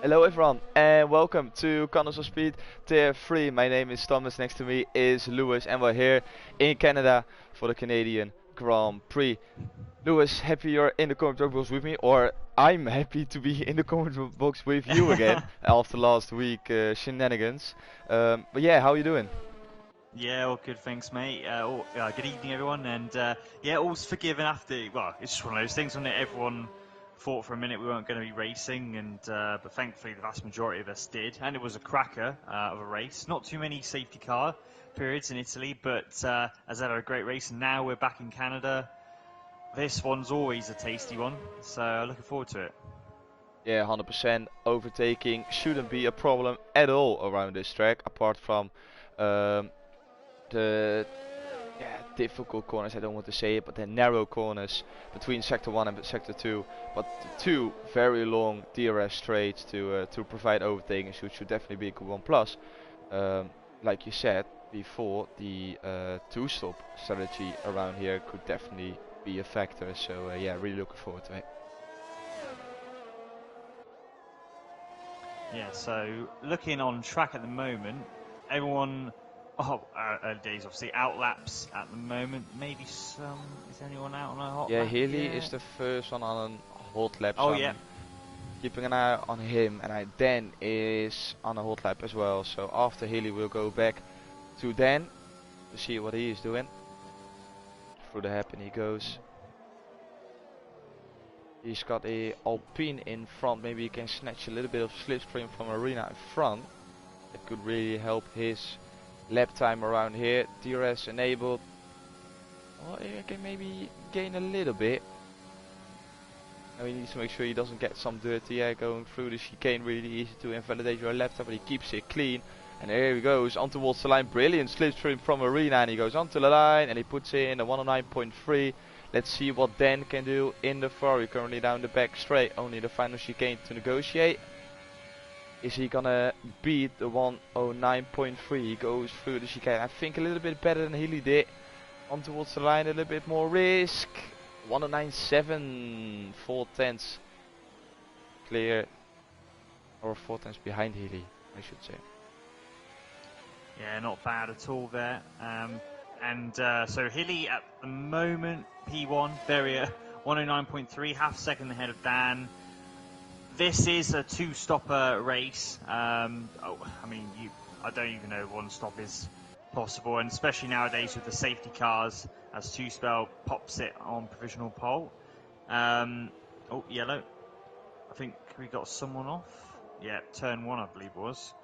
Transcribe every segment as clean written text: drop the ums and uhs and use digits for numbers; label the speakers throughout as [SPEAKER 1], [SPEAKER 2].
[SPEAKER 1] Hello everyone and welcome to Connors of Speed Tier 3. My name is Thomas, next to me is Lewis and we're here in Canada for the Canadian Grand Prix. Lewis, happy you're in the comment box with me, or I'm happy to be in the comment box with you again after last week shenanigans. But yeah, how are you doing?
[SPEAKER 2] Yeah, all good, thanks, mate. Good evening, everyone. And yeah, all's forgiven after. Well, it's just one of those things, wasn't it? Everyone thought for a minute we weren't going to be racing, and but thankfully the vast majority of us did. And it was a cracker of a race. Not too many safety car periods in Italy, but as ever, a great race. And now we're back in Canada. This one's always a tasty one, so looking forward to it.
[SPEAKER 1] Yeah, 100% overtaking shouldn't be a problem at all around this track, apart from um, the difficult corners. I don't want to say it, but the narrow corners between sector 1 and sector 2, but the two very long DRS straights to provide overtaking should definitely be a good one. Plus, like you said before, the two-stop strategy around here could definitely be a factor. So yeah, really looking forward to it.
[SPEAKER 2] Yeah, so looking on track at the moment, everyone. Early days, obviously. Out laps at the moment. Maybe some. Is anyone out on a hot
[SPEAKER 1] Yeah,
[SPEAKER 2] lap?
[SPEAKER 1] Healy
[SPEAKER 2] Yeah.
[SPEAKER 1] is the first one on a hot lap.
[SPEAKER 2] Oh,
[SPEAKER 1] So
[SPEAKER 2] yeah.
[SPEAKER 1] I'm keeping an eye on him, and Dan is on a hot lap as well. So after Healy, we'll go back to Dan to see what he is doing. Through the happen he goes. He's got a Alpine in front. Maybe he can snatch a little bit of slipstream from Arena in front. That could really help his lap time around here. DRS enabled. Well, he can maybe gain a little bit. Now he needs to make sure he doesn't get some dirty air going through the chicane. Really easy to invalidate your lap time, but he keeps it clean. And here he goes on towards the line. Brilliant slipstream from Arena, and he goes onto the line and he puts in a 109.3. Let's see what Dan can do in the Ferrari. Currently down the back straight. Only the final chicane to negotiate. Is he gonna beat the 109.3? He goes through the chicane. I think a little bit better than Healy did. On towards the line, a little bit more risk. 109.7, 4 tenths clear, or 4 tenths behind Healy, I should say.
[SPEAKER 2] Yeah, not bad at all there. So Hilly at the moment, P1, very 109.3, half a second ahead of Dan. This is a two-stopper race. I don't even know if one stop is possible, and especially nowadays with the safety cars, as two-spell pops it on provisional pole. Oh, yellow. I think we got someone off. Yeah, turn 1, I believe it was.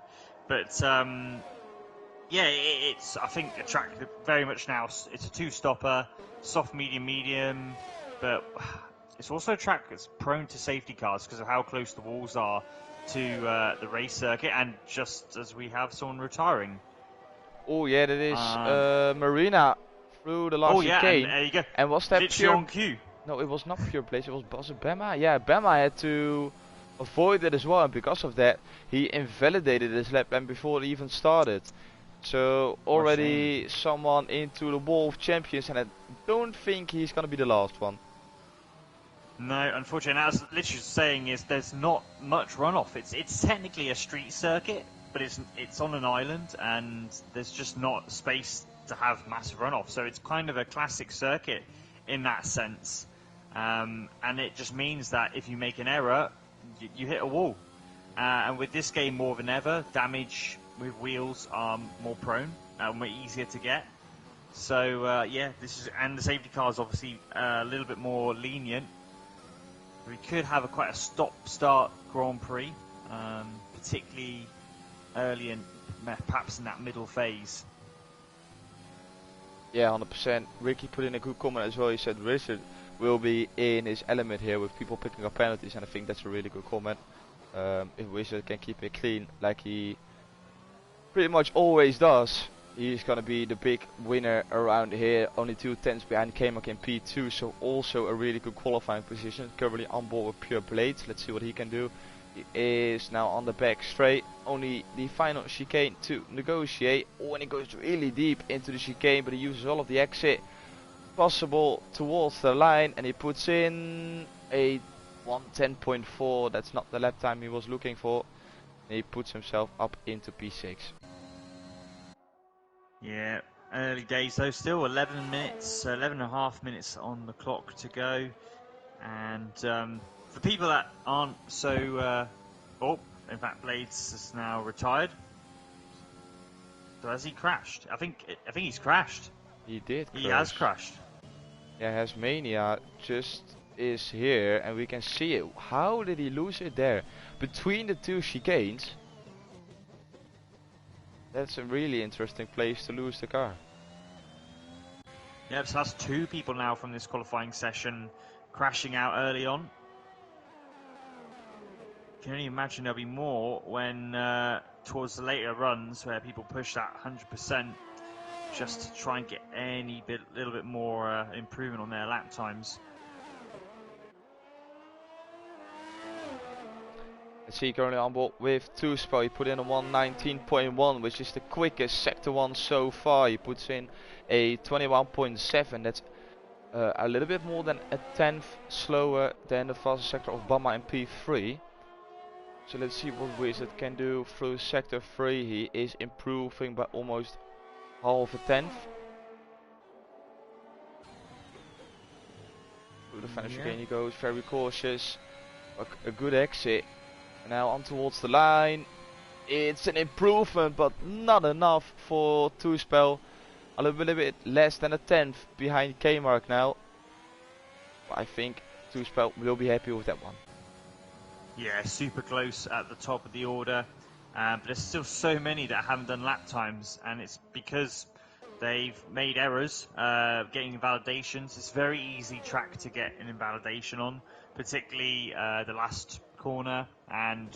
[SPEAKER 2] But yeah, it's, I think, a track very much now. It's a two-stopper, soft, medium, medium, but it's also a track that's prone to safety cars because of how close the walls are to the race circuit, and just as we have someone retiring.
[SPEAKER 1] Oh yeah, that is Marina through the last chicane.
[SPEAKER 2] And there you go.
[SPEAKER 1] And was that
[SPEAKER 2] literally
[SPEAKER 1] pure?
[SPEAKER 2] on cue.
[SPEAKER 1] No, it was not pure place. Was it Bema? Yeah, Bema had to avoid it as well, and because of that, he invalidated his lap and before it even started. So already someone into the wall of champions, and I don't think he's gonna be the last one.
[SPEAKER 2] No, unfortunately, and as literally saying is, there's not much runoff. It's technically a street circuit, but it's on an island, and there's just not space to have massive runoff. So it's kind of a classic circuit in that sense, and it just means that if you make an error, you hit a wall. And with this game more than ever, damage with wheels are more prone, more easier to get. So yeah, and the safety car is obviously a little bit more lenient. We could have quite a stop-start Grand Prix, particularly early and perhaps in that middle phase.
[SPEAKER 1] Yeah, 100%. Ricky put in a good comment as well. He said Richard will be in his element here with people picking up penalties, and I think that's a really good comment. If Wizard can keep it clean like he pretty much always does, he's gonna be the big winner around here. Only 2 tenths behind K-Mac in P2, so also a really good qualifying position. Currently on board with Pure Blades. Let's see what he can do. He is now on the back straight. Only the final chicane to negotiate. Oh, and he goes really deep into the chicane, but he uses all of the exit possible towards the line, and he puts in a 1:10.4. That's not the lap time he was looking for. He puts himself up into P6.
[SPEAKER 2] Yeah, early days though, still 11 minutes, 11 and a half minutes on the clock to go. And for people that aren't so, in fact, Blades is now retired. So has he crashed? I think he's crashed.
[SPEAKER 1] He did crash.
[SPEAKER 2] He has crashed.
[SPEAKER 1] Yeah, Hasmania just is here and we can see it. How did he lose it there? Between the two chicanes. That's a really interesting place to lose the car.
[SPEAKER 2] Yep, so that's 2 people now from this qualifying session crashing out early on. You can only imagine there'll be more when towards the later runs where people push that 100% just to try and get little bit more improvement on their lap times.
[SPEAKER 1] Let's see, currently on board with Tuspel. He put in a 1:19.1, which is the quickest sector 1 so far. He puts in a 21.7. That's a little bit more than a tenth slower than the fastest sector of Bama in P3. So let's see what Wizard can do through sector 3. He is improving by almost half a tenth. Through the finish again he goes, very cautious. A good exit. Now on towards the line. It's an improvement, but not enough for Tuspel. A little bit less than a tenth behind K-Mark now. But I think Tuspel will be happy with that one.
[SPEAKER 2] Yeah, super close at the top of the order. But there's still so many that haven't done lap times, and it's because they've made errors getting invalidations. It's a very easy track to get an invalidation on, particularly the last corner and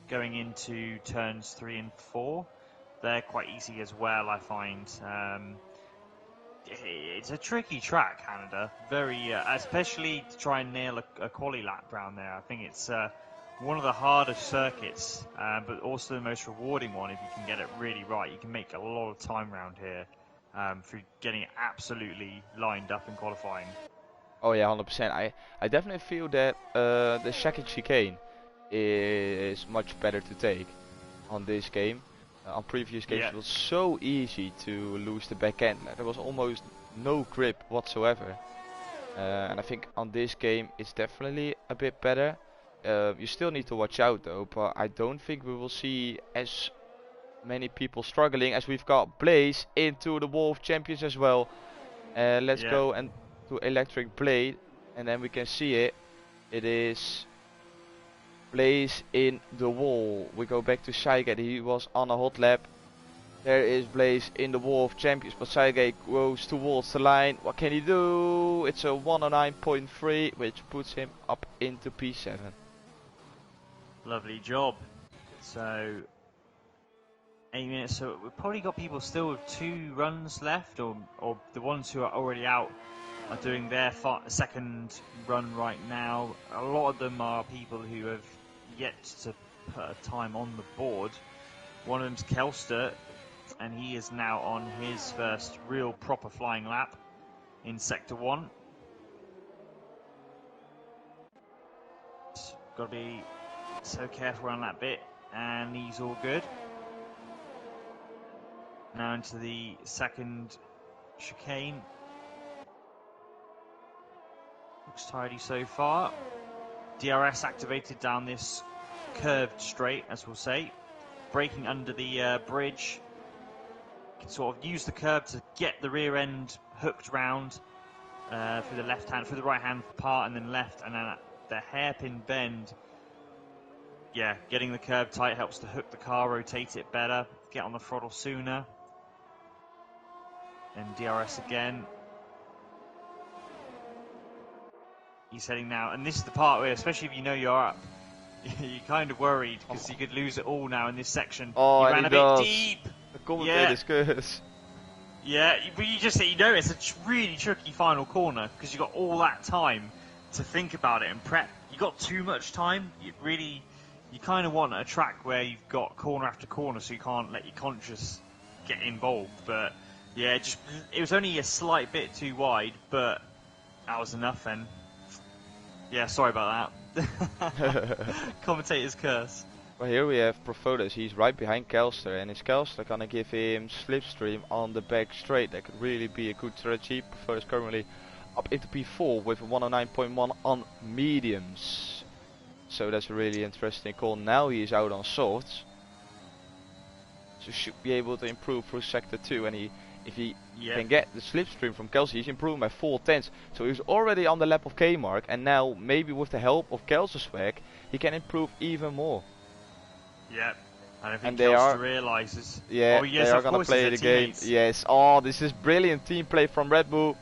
[SPEAKER 2] going into turns 3 and 4. They're quite easy as well, I find. It's a tricky track, Canada. Very, especially to try and nail a quali lap round there. I think it's one of the hardest circuits, but also the most rewarding one if you can get it really right. You can make a lot of time round here through getting it absolutely lined up in qualifying.
[SPEAKER 1] Oh yeah, 100%. I definitely feel that the second chicane is much better to take on this game. On previous games it was so easy to lose the back end. There was almost no grip whatsoever. And I think on this game it's definitely a bit better. You still need to watch out though, but I don't think we will see as many people struggling as we've got Blaze into the Wall of Champions as well. Let's go and to Electric Blade, and then we can see it. It is Blaze in the wall. We go back to Saigate. He was on a hot lap. There is Blaze in the Wall of Champions, but Saigate goes towards the line. What can he do? It's a 109.3, which puts him up into P7.
[SPEAKER 2] Lovely job. So 8 minutes. So we've probably got people still with 2 runs left, or the ones who are already out are doing their second run right now. A lot of them are people who have yet to put a time on the board. One of them's Kelster, and he is now on his first real proper flying lap in Sector 1. Got to be so careful around that bit, and he's all good. Now into the second chicane. Looks tidy so far. DRS activated down this curved straight, as we'll say. Braking under the bridge. You can sort of use the curve to get the rear end hooked round through the right hand part and then left, and then at the hairpin bend. Yeah, getting the curve tight helps to hook the car, rotate it better, get on the throttle sooner. And DRS again. He's heading now, and this is the part where, especially if you know you're up, you're kind of worried because you could lose it all now in this section.
[SPEAKER 1] Oh,
[SPEAKER 2] he ran a bit deep.
[SPEAKER 1] The commentator's curse.
[SPEAKER 2] Yeah, but you know it's a really tricky final corner because you got all that time to think about it and prep. You got too much time. You kind of want a track where you've got corner after corner, so you can't let your conscience get involved. But yeah, it was only a slight bit too wide, but that was enough then. Yeah, sorry about that. Commentator's curse.
[SPEAKER 1] Well, here we have Profotis. He's right behind Kelster, and is Kelster gonna give him slipstream on the back straight? That could really be a good strategy. Profotis currently up into P4 with a 109.1 on mediums. So that's a really interesting call. Now he is out on softs. So should be able to improve through sector 2, and if he can get the slipstream from Kelsey, he's improving by 4 tenths. So he's already on the lap of K mark, and now maybe with the help of Kelsey's swag, he can improve even more.
[SPEAKER 2] Yep. I don't think
[SPEAKER 1] they
[SPEAKER 2] Kelsey realizes.
[SPEAKER 1] Yeah,
[SPEAKER 2] oh, yes,
[SPEAKER 1] they are gonna play the game. Yes. Oh, this is brilliant team play from Red Bull.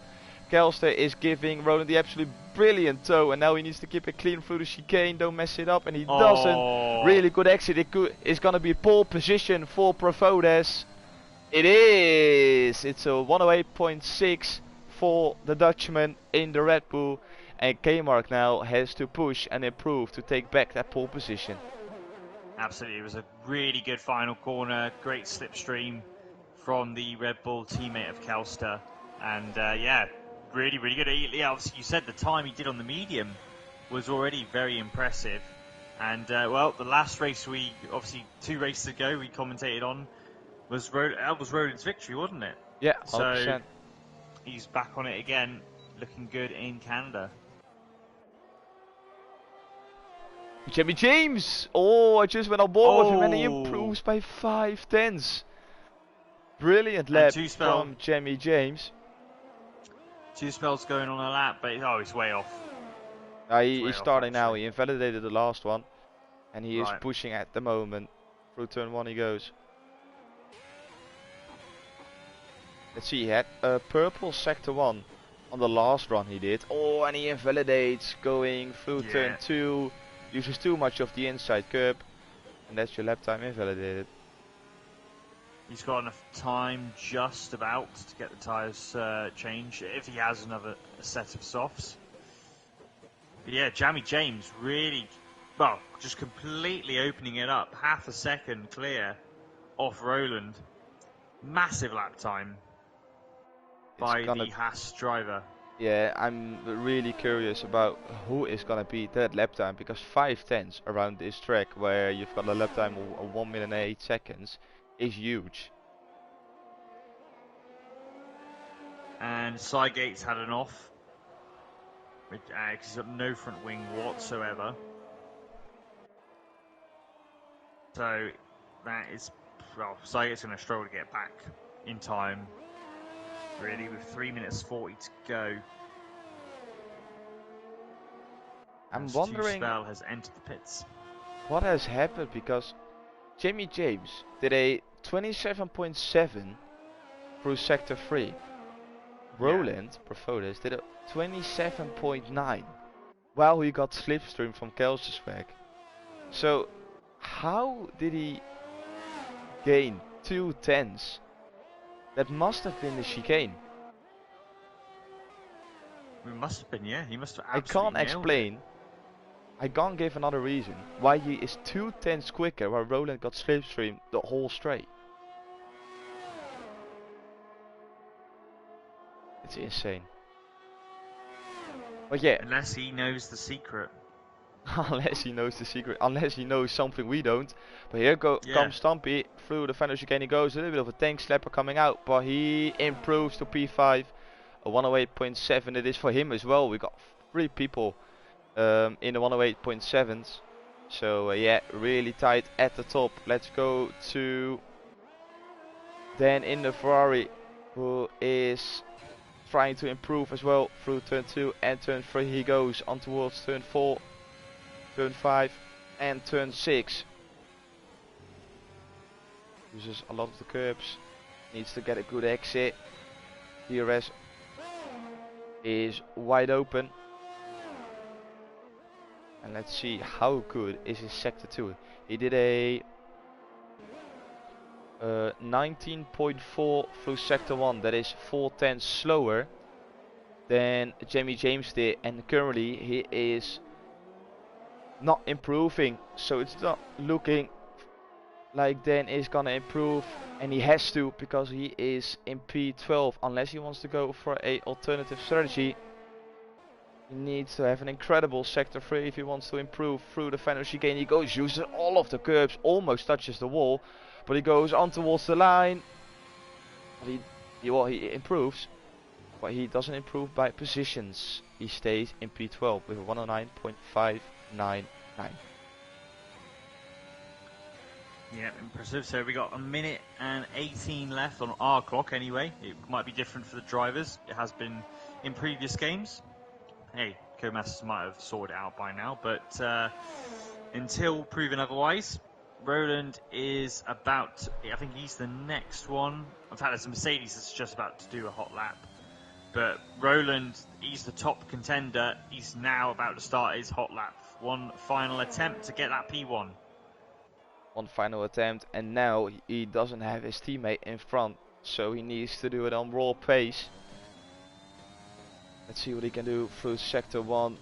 [SPEAKER 1] Kelster is giving Roland the absolute brilliant tow, and now he needs to keep it clean through the chicane, don't mess it up, and he doesn't. Really good exit. It's gonna be pole position for Profodes. It is. It's a 108.6 for the Dutchman in the Red Bull, and K-Mark now has to push and improve to take back that pole position.
[SPEAKER 2] Absolutely, it was a really good final corner, great slipstream from the Red Bull teammate of Kelster, and yeah, really good. Yeah, obviously you said the time he did on the medium was already very impressive, and well, the last race we obviously 2 races ago we commentated on was Roland's victory, wasn't it?
[SPEAKER 1] Yeah, 100%.
[SPEAKER 2] So he's back on it again, looking good in Canada.
[SPEAKER 1] Jimmy James! Oh, I just went on board with him and he improves by 5 tenths. Brilliant lap from Jimmy James.
[SPEAKER 2] 2 spells going on a lap, but he's way off.
[SPEAKER 1] He's starting now. He invalidated the last one, and he is pushing at the moment. Through turn 1 he goes. Let's see, he had purple sector 1 on the last run he did. Oh, and he invalidates going through turn 2. Uses too much of the inside curb, and that's your lap time invalidated.
[SPEAKER 2] He's got enough time just about to get the tyres changed if he has another set of softs. But yeah, Jamie James really, well, just completely opening it up. Half a second clear off Roland. Massive lap time by the Haas driver.
[SPEAKER 1] Yeah, I'm really curious about who is gonna beat that lap time, because 5 tenths around this track where you've got a lap time of 1 minute and 8 seconds is huge.
[SPEAKER 2] And Sidegate's had an off. He's got no front wing whatsoever. So that is, well, Sidegate's going to struggle to get back in time. Really, with 3 minutes 40 to go.
[SPEAKER 1] I'm wondering
[SPEAKER 2] Spell has entered the pits.
[SPEAKER 1] What has happened, because Jimmy James did a 27.7 through sector 3. Roland Profotis did a 27.9 while he got slipstream from Kelster's back. So how did he gain 2 tenths? That must have been the chicane.
[SPEAKER 2] It must have been, yeah. He must have
[SPEAKER 1] I can't explain. I can't give another reason why he is 2 tenths quicker while Roland got slipstream the whole straight. It's insane. But yeah.
[SPEAKER 2] Unless he knows the secret.
[SPEAKER 1] Unless he knows the secret. Unless he knows something we don't. But here comes Stumpy. Through the final chicane he goes. A little bit of a tank slapper coming out. But he improves to P5. A 108.7 it is for him as well. We got 3 people in the 108.7s. So yeah, really tight at the top. Let's go to Dan in the Ferrari, who is trying to improve as well through turn 2 and turn 3. He goes on towards turn 4, turn 5 and turn 6. Uses a lot of the curbs, needs to get a good exit. DRS is wide open, and let's see how good is his sector 2. He did a 19.4 through sector 1, that is 4 tenths slower than Jamie James did, and currently he is not improving, so it's not looking like Dan is gonna improve, and he has to, because he is in P12 unless he wants to go for a alternative strategy. He needs to have an incredible sector 3 if he wants to improve through the final chicane. He goes, uses all of the curbs, almost touches the wall, but he goes on towards the line. But he improves, but he doesn't improve by positions. He stays in P12 with a 109.599.
[SPEAKER 2] Yeah, impressive. So we got a minute and 18 left on our clock anyway. It might be different for the drivers. It has been in previous games. Hey, Co-Masters might have sorted it out by now, but until proven otherwise, Roland is about, I think he's the next one. In fact, there's a Mercedes that's just about to do a hot lap. But Roland, he's the top contender. He's now about to start his hot lap. One final attempt to get that P1.
[SPEAKER 1] One final attempt, and now he doesn't have his teammate in front, so he needs to do it on raw pace. Let's see what he can do through sector 1.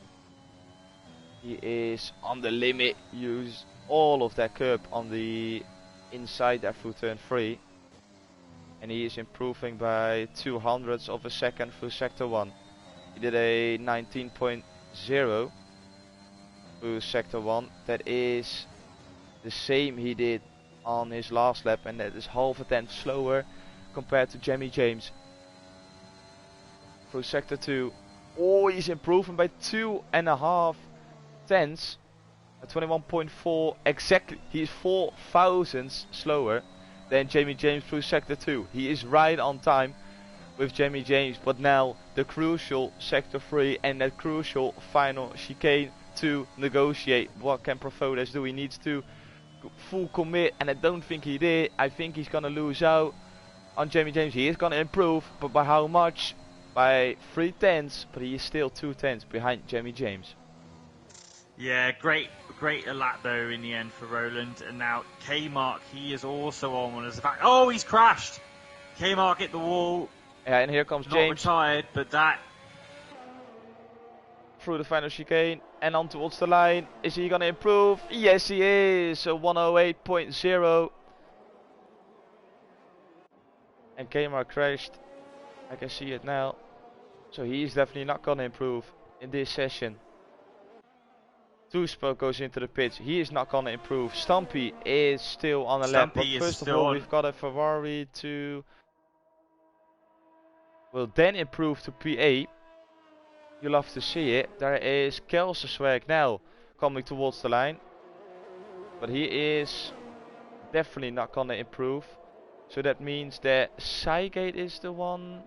[SPEAKER 1] He is on the limit, used all of that curb on the inside there through turn 3. And he is improving by 200ths of a second through sector 1. He did a 19.0 through sector 1. That is the same he did on his last lap, and that is half a tenth slower compared to Jamie James. Through sector 2, oh, he's improving by 2.5 tenths, 21.4 exactly. He's 4 thousandths slower than Jamie James through sector 2. He is right on time with Jamie James, but now the crucial sector 3 and that crucial final chicane to negotiate. What can Profodes do? He needs to full commit, and I don't think he did. I think he's gonna lose out on Jamie James. He is gonna improve, but by how much? By 3 tenths, but he is still 2 tenths behind Jamie James.
[SPEAKER 2] Yeah, great lap though in the end for Roland. And now K-Mark, he is also on one as the back. Oh, he's crashed. K-Mark hit the wall.
[SPEAKER 1] Yeah, and here comes
[SPEAKER 2] Not
[SPEAKER 1] James.
[SPEAKER 2] retired, but that
[SPEAKER 1] Through the final chicane and on towards the line. Is he gonna improve? Yes, he is. A 108.0. And Kmart crashed. I can see it now. So he is definitely not gonna improve in this session. Tuspel goes into the pits. He is not gonna improve. Stumpy is still on the lap. But first of all, we've got a Ferrari to will then improve to P8. You love to see it. There is Kelsesweg now coming towards the line, but he is definitely not gonna improve. So that means that Cygate is the one.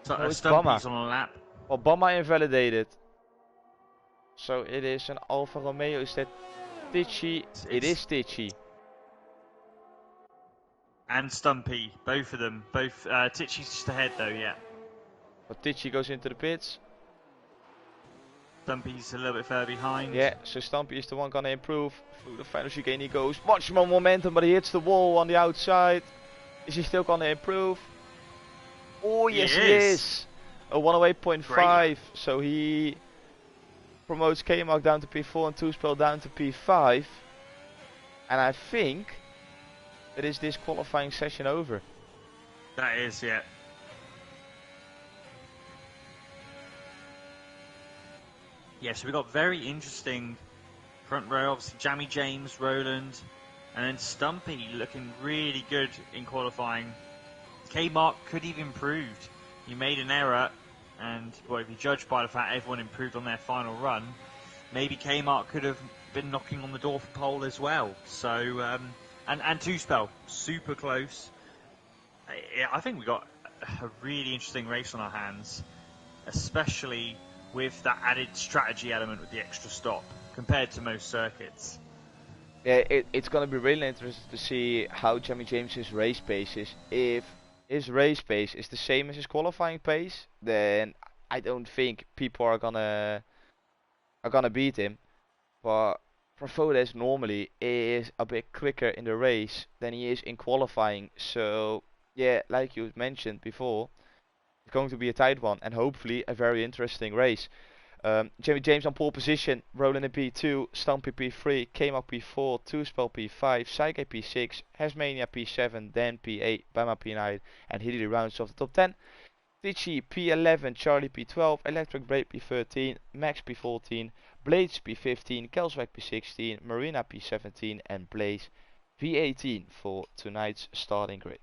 [SPEAKER 2] So
[SPEAKER 1] no, it's
[SPEAKER 2] Stumpy's
[SPEAKER 1] Bama.
[SPEAKER 2] on a lap.
[SPEAKER 1] Well, Bama invalidated. So it is an Alfa Romeo. Is that Tichy? It is Tichy.
[SPEAKER 2] And Stumpy, both of them. Both Tichy's just ahead though, yeah.
[SPEAKER 1] But Tichy goes into the pits.
[SPEAKER 2] Stumpy's a little bit further behind.
[SPEAKER 1] Yeah, so Stumpy is the one gonna improve. Through the final chicane he goes. Much more momentum, but he hits the wall on the outside. Is he still gonna improve? Oh, yes, he is. A 108.5. So he promotes K-Mark down to P4 and Tuspel down to P5. And I think that is this qualifying session over.
[SPEAKER 2] That is, yeah. Yeah, so we got very interesting front row. Obviously, Jamie James, Roland, and then Stumpy looking really good in qualifying. K-Mark could have improved. He made an error, and well, if you judge by the fact everyone improved on their final run, maybe K-Mark could have been knocking on the door for pole as well. So, and Tuspel, super close. I think we got a really interesting race on our hands, especially with that added strategy element with the extra stop compared to most circuits.
[SPEAKER 1] Yeah, it's going to be really interesting to see how Jamie James's race pace is. If his race pace is the same as his qualifying pace, then I don't think people are gonna beat him. But Profodes normally is a bit quicker in the race than he is in qualifying. So yeah, like you mentioned before, it's going to be a tight one and hopefully a very interesting race. Jamie James on pole position, Roland in P2, Stumpy P3, K-Mark P4, Tuspel P5, Psyche P6, Hasmania P7, Dan P8, Bama P9, and Hilly rounds off the top 10. Tichy P11, Charlie P12, Electric Brake P13, Max P14, Blades P15, Kelsweg P16, Marina P17 and Blaze P18 for tonight's starting grid.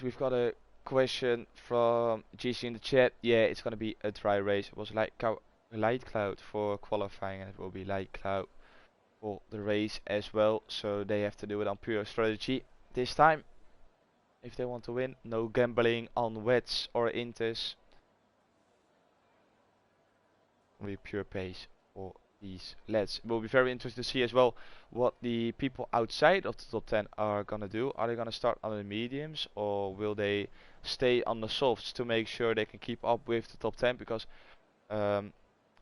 [SPEAKER 1] We've got a question from GC in the chat. Yeah, it's gonna be a dry race. It was light cloud for qualifying and it will be light cloud for the race as well. So they have to do it on pure strategy this time. If they want to win, no gambling on wets or inters. Only pure pace for these lads. It will be very interesting to see as well what the people outside of the top 10 are gonna do. Are they gonna start on the mediums or will they stay on the softs to make sure they can keep up with the top 10? Because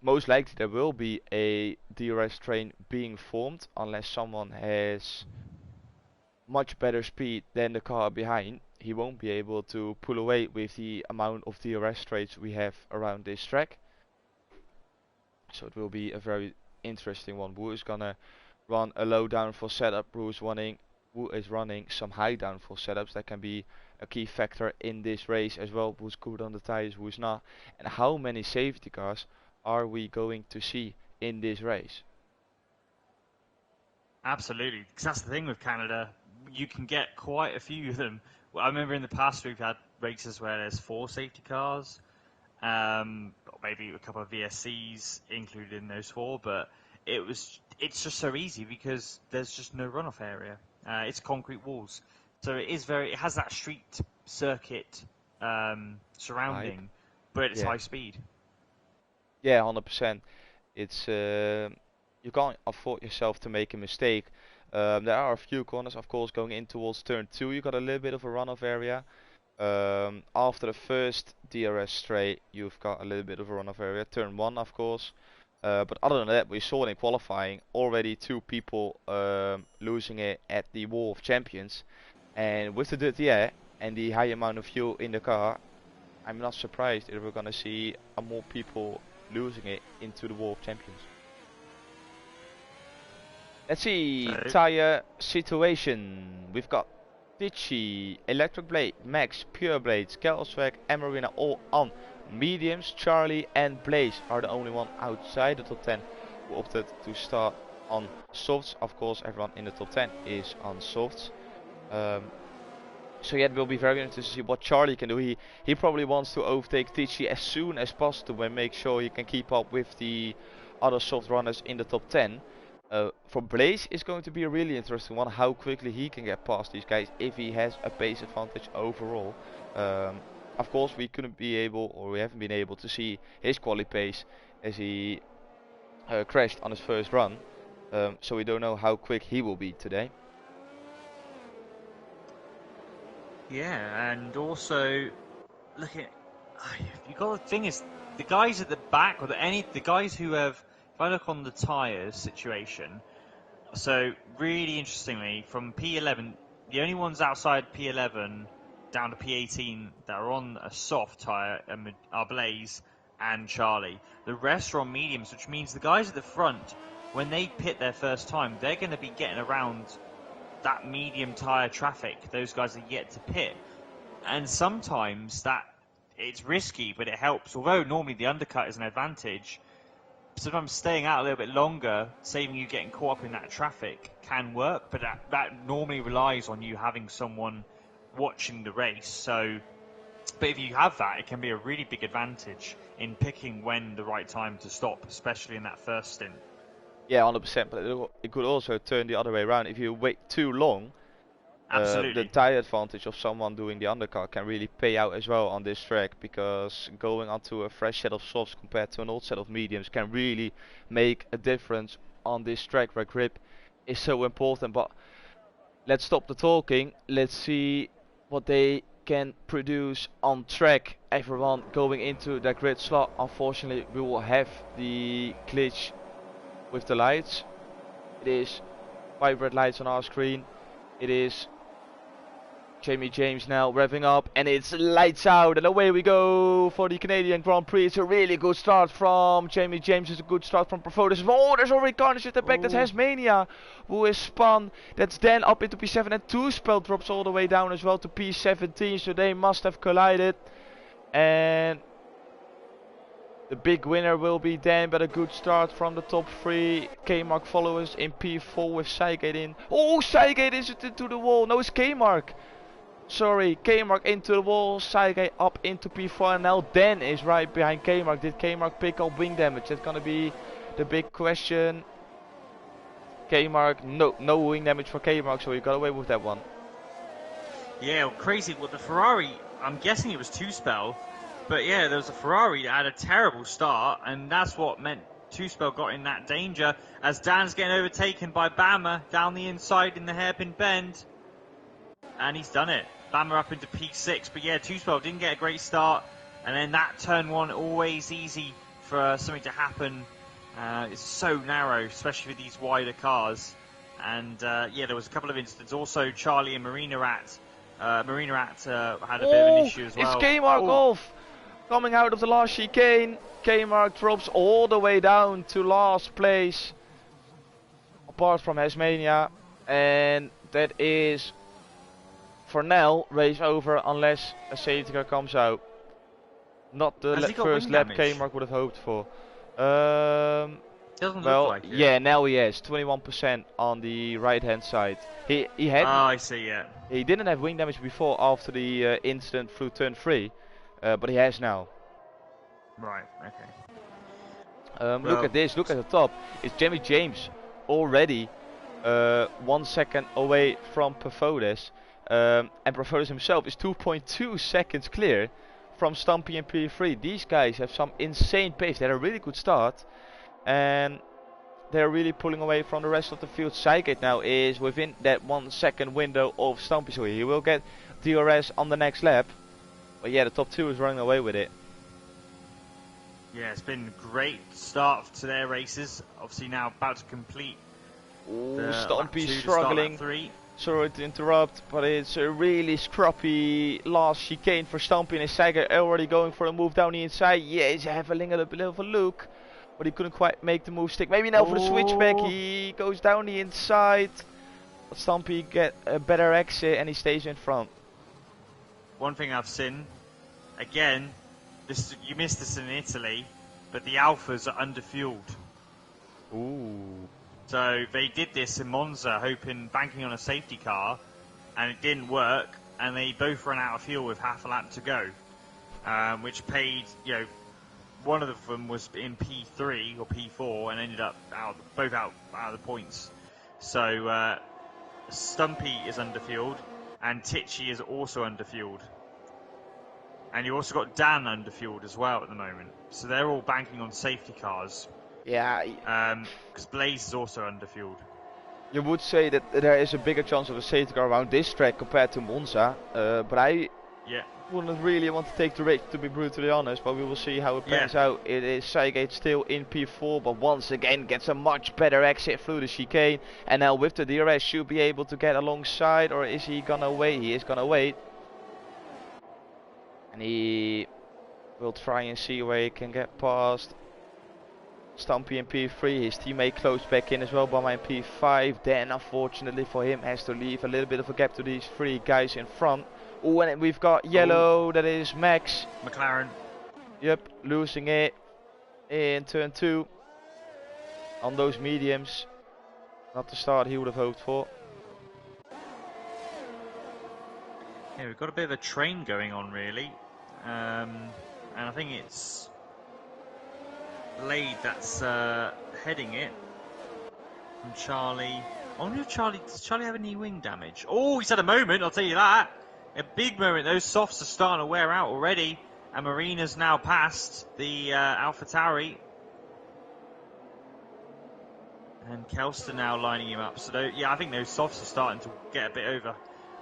[SPEAKER 1] most likely there will be a DRS train being formed unless someone has much better speed than the car behind. He won't be able to pull away with the amount of DRS trains we have around this track. So it will be a very interesting one. Who is gonna run a low downforce setup? Who is running some high downforce setups? That can be a key factor in this race as well. Who's good on the tires, who's not, and how many safety cars are we going to see in this race?
[SPEAKER 2] Absolutely, because that's the thing with Canada. You can get quite a few of them. Well, I remember in the past we've had races where there's 4 safety cars, maybe a couple of VSCs included in those 4, but it's just so easy because there's just no runoff area. It's concrete walls, so it has that street circuit surrounding, but it's high speed.
[SPEAKER 1] Yeah, 100%. It's you can't afford yourself to make a mistake. There are a few corners, of course, going in towards turn 2. You got a little bit of a runoff area. After the first DRS straight, you've got a little bit of a runoff area. Turn 1, of course. But other than that, we saw in qualifying already 2 people losing it at the Wall of Champions. And with the dirty air and the high amount of fuel in the car, I'm not surprised if we're gonna see more people losing it into the Wall of Champions. Let's see, tire situation. We've got Tichy, Electric Blade, Max, Pure Blades, Kelsweg, and Marina all on mediums. Charlie and Blaze are the only one outside the top 10 who opted to start on softs. Of course, everyone in the top 10 is on softs. So yeah, it will be very interesting to see what Charlie can do. He probably wants to overtake Tichy as soon as possible and make sure he can keep up with the other soft runners in the top 10. For Blaze, it's going to be a really interesting one, how quickly he can get past these guys if he has a pace advantage overall. Of course, we couldn't be able, or we haven't been able to see his quali pace as he crashed on his first run. So we don't know how quick he will be today.
[SPEAKER 2] Yeah, and also look at you got the thing is the guys at the back or the guys who have. If I look on the tyres situation, so really interestingly, from P11, the only ones outside P11 down to P18 that are on a soft tyre are Blaze and Charlie. The rest are on mediums, which means the guys at the front, when they pit their first time, they're going to be getting around that medium tyre traffic. Those guys are yet to pit. And sometimes it's risky, but it helps. Although normally the undercut is an advantage, sometimes staying out a little bit longer, saving you getting caught up in that traffic, can work, but that normally relies on you having someone watching the race. So, but if you have that, it can be a really big advantage in picking when the right time to stop, especially in that first stint.
[SPEAKER 1] Yeah, 100%, but it could also turn the other way around. If you wait too long, the tire advantage of someone doing the undercut can really pay out as well on this track, because going onto a fresh set of softs compared to an old set of mediums can really make a difference on this track where grip is so important. But let's stop the talking, let's see what they can produce on track. Everyone going into that grid slot. Unfortunately, we will have the glitch with the lights. It is white red lights on our screen. It is Jamie James now revving up, and it's lights out, and away we go for the Canadian Grand Prix. It's a really good start from Jamie James. It's a good start from Profotis. Oh, there's already carnage at the back. That's Hasmania, who is spun. That's then up into P7, and two spell drops all the way down as well to P17. So they must have collided, and the big winner will be Dan, but a good start from the top three. K-Mark followers in P4 with Cygate in. Oh, Cygate is into the wall. No, it's K-Mark. Sorry, K-Mark into the wall, Cygate up into P4, and now Dan is right behind K-Mark. Did K-Mark pick up wing damage? That's gonna be the big question. K-Mark, no wing damage for K-Mark, so he got away with that one.
[SPEAKER 2] Yeah, well, crazy. Well, the Ferrari, I'm guessing it was two spell, but yeah, there was a Ferrari that had a terrible start, and that's what meant two spell got in that danger as Dan's getting overtaken by Bammer down the inside in the hairpin bend, and he's done it. Bammer up into P6, but yeah, two spell didn't get a great start, and then that turn one, always easy for something to happen. It's so narrow, especially for these wider cars, and yeah, there was a couple of incidents. Also, Charlie and Marina Rat had a bit of an issue as well.
[SPEAKER 1] It's K-Mark off, coming out of the last chicane. K-Mark drops all the way down to last place, apart from Hasmania, and that is, for now, race over unless a safety car comes out. Not the first lap K-Mark would have hoped for.
[SPEAKER 2] Doesn't look like it.
[SPEAKER 1] Yeah, now he has 21% on the right hand side. He had.
[SPEAKER 2] Oh, I see. Yeah.
[SPEAKER 1] He didn't have wing damage before after the incident through turn 3, but he has now.
[SPEAKER 2] Right. Okay.
[SPEAKER 1] Look at this. Look at the top. It's Jamie James already 1 second away from Perfodes. And Perfodes himself is 2.2 seconds clear from Stumpy and P3. These guys have some insane pace. They had a really good start, and they're really pulling away from the rest of the field. Cygate now is within that 1 second window of Stumpy, so he will get DRS on the next lap. But yeah, the top two is running away with it.
[SPEAKER 2] Yeah, it's been a great start to their races. Obviously now about to complete.
[SPEAKER 1] Stumpy struggling. Sorry to interrupt, but it's a really scrappy last chicane for Stumpy, and Cygate already going for a move down the inside. Yeah, he's having a bit of a look, but he couldn't quite make the move stick. Maybe now for the switchback, he goes down the inside. But Stumpy get a better exit, and he stays in front.
[SPEAKER 2] One thing I've seen, again, you missed this in Italy, but the Alphas are underfueled.
[SPEAKER 1] Ooh.
[SPEAKER 2] So they did this in Monza, banking on a safety car, and it didn't work, and they both ran out of fuel with half a lap to go, which paid, one of them was in P3 or P4 and ended up both out of the points. So Stumpy is underfueled, and Tichy is also underfueled. And you also got Dan underfueled as well at the moment. So they're all banking on safety cars.
[SPEAKER 1] Yeah.
[SPEAKER 2] Because Blaze is also underfueled.
[SPEAKER 1] You would say that there is a bigger chance of a safety car around this track compared to Monza, but I wouldn't really want to take the risk, to be brutally honest, but we will see how it pans out. It is Cygate still in P4, but once again gets a much better exit through the chicane, and now with the DRS should be able to get alongside, or is he gonna wait? He is gonna wait. And he will try and see where he can get past Stumpy in P3, his teammate close back in as well, Bama in P5. Then unfortunately for him has to leave a little bit of a gap to these three guys in front. Oh, and we've got yellow, that is Max.
[SPEAKER 2] McLaren.
[SPEAKER 1] Yep, losing it in turn 2 on those mediums. Not the start he would have hoped for.
[SPEAKER 2] Yeah, we've got a bit of a train going on really. And I think it's Blade that's heading it from Charlie. I wonder if does Charlie have any wing damage? Oh, he's had a moment, I'll tell you that. A big moment. Those softs are starting to wear out already. And Marina's now passed the AlphaTauri. And Kelster now lining him up. So I think those softs are starting to get a bit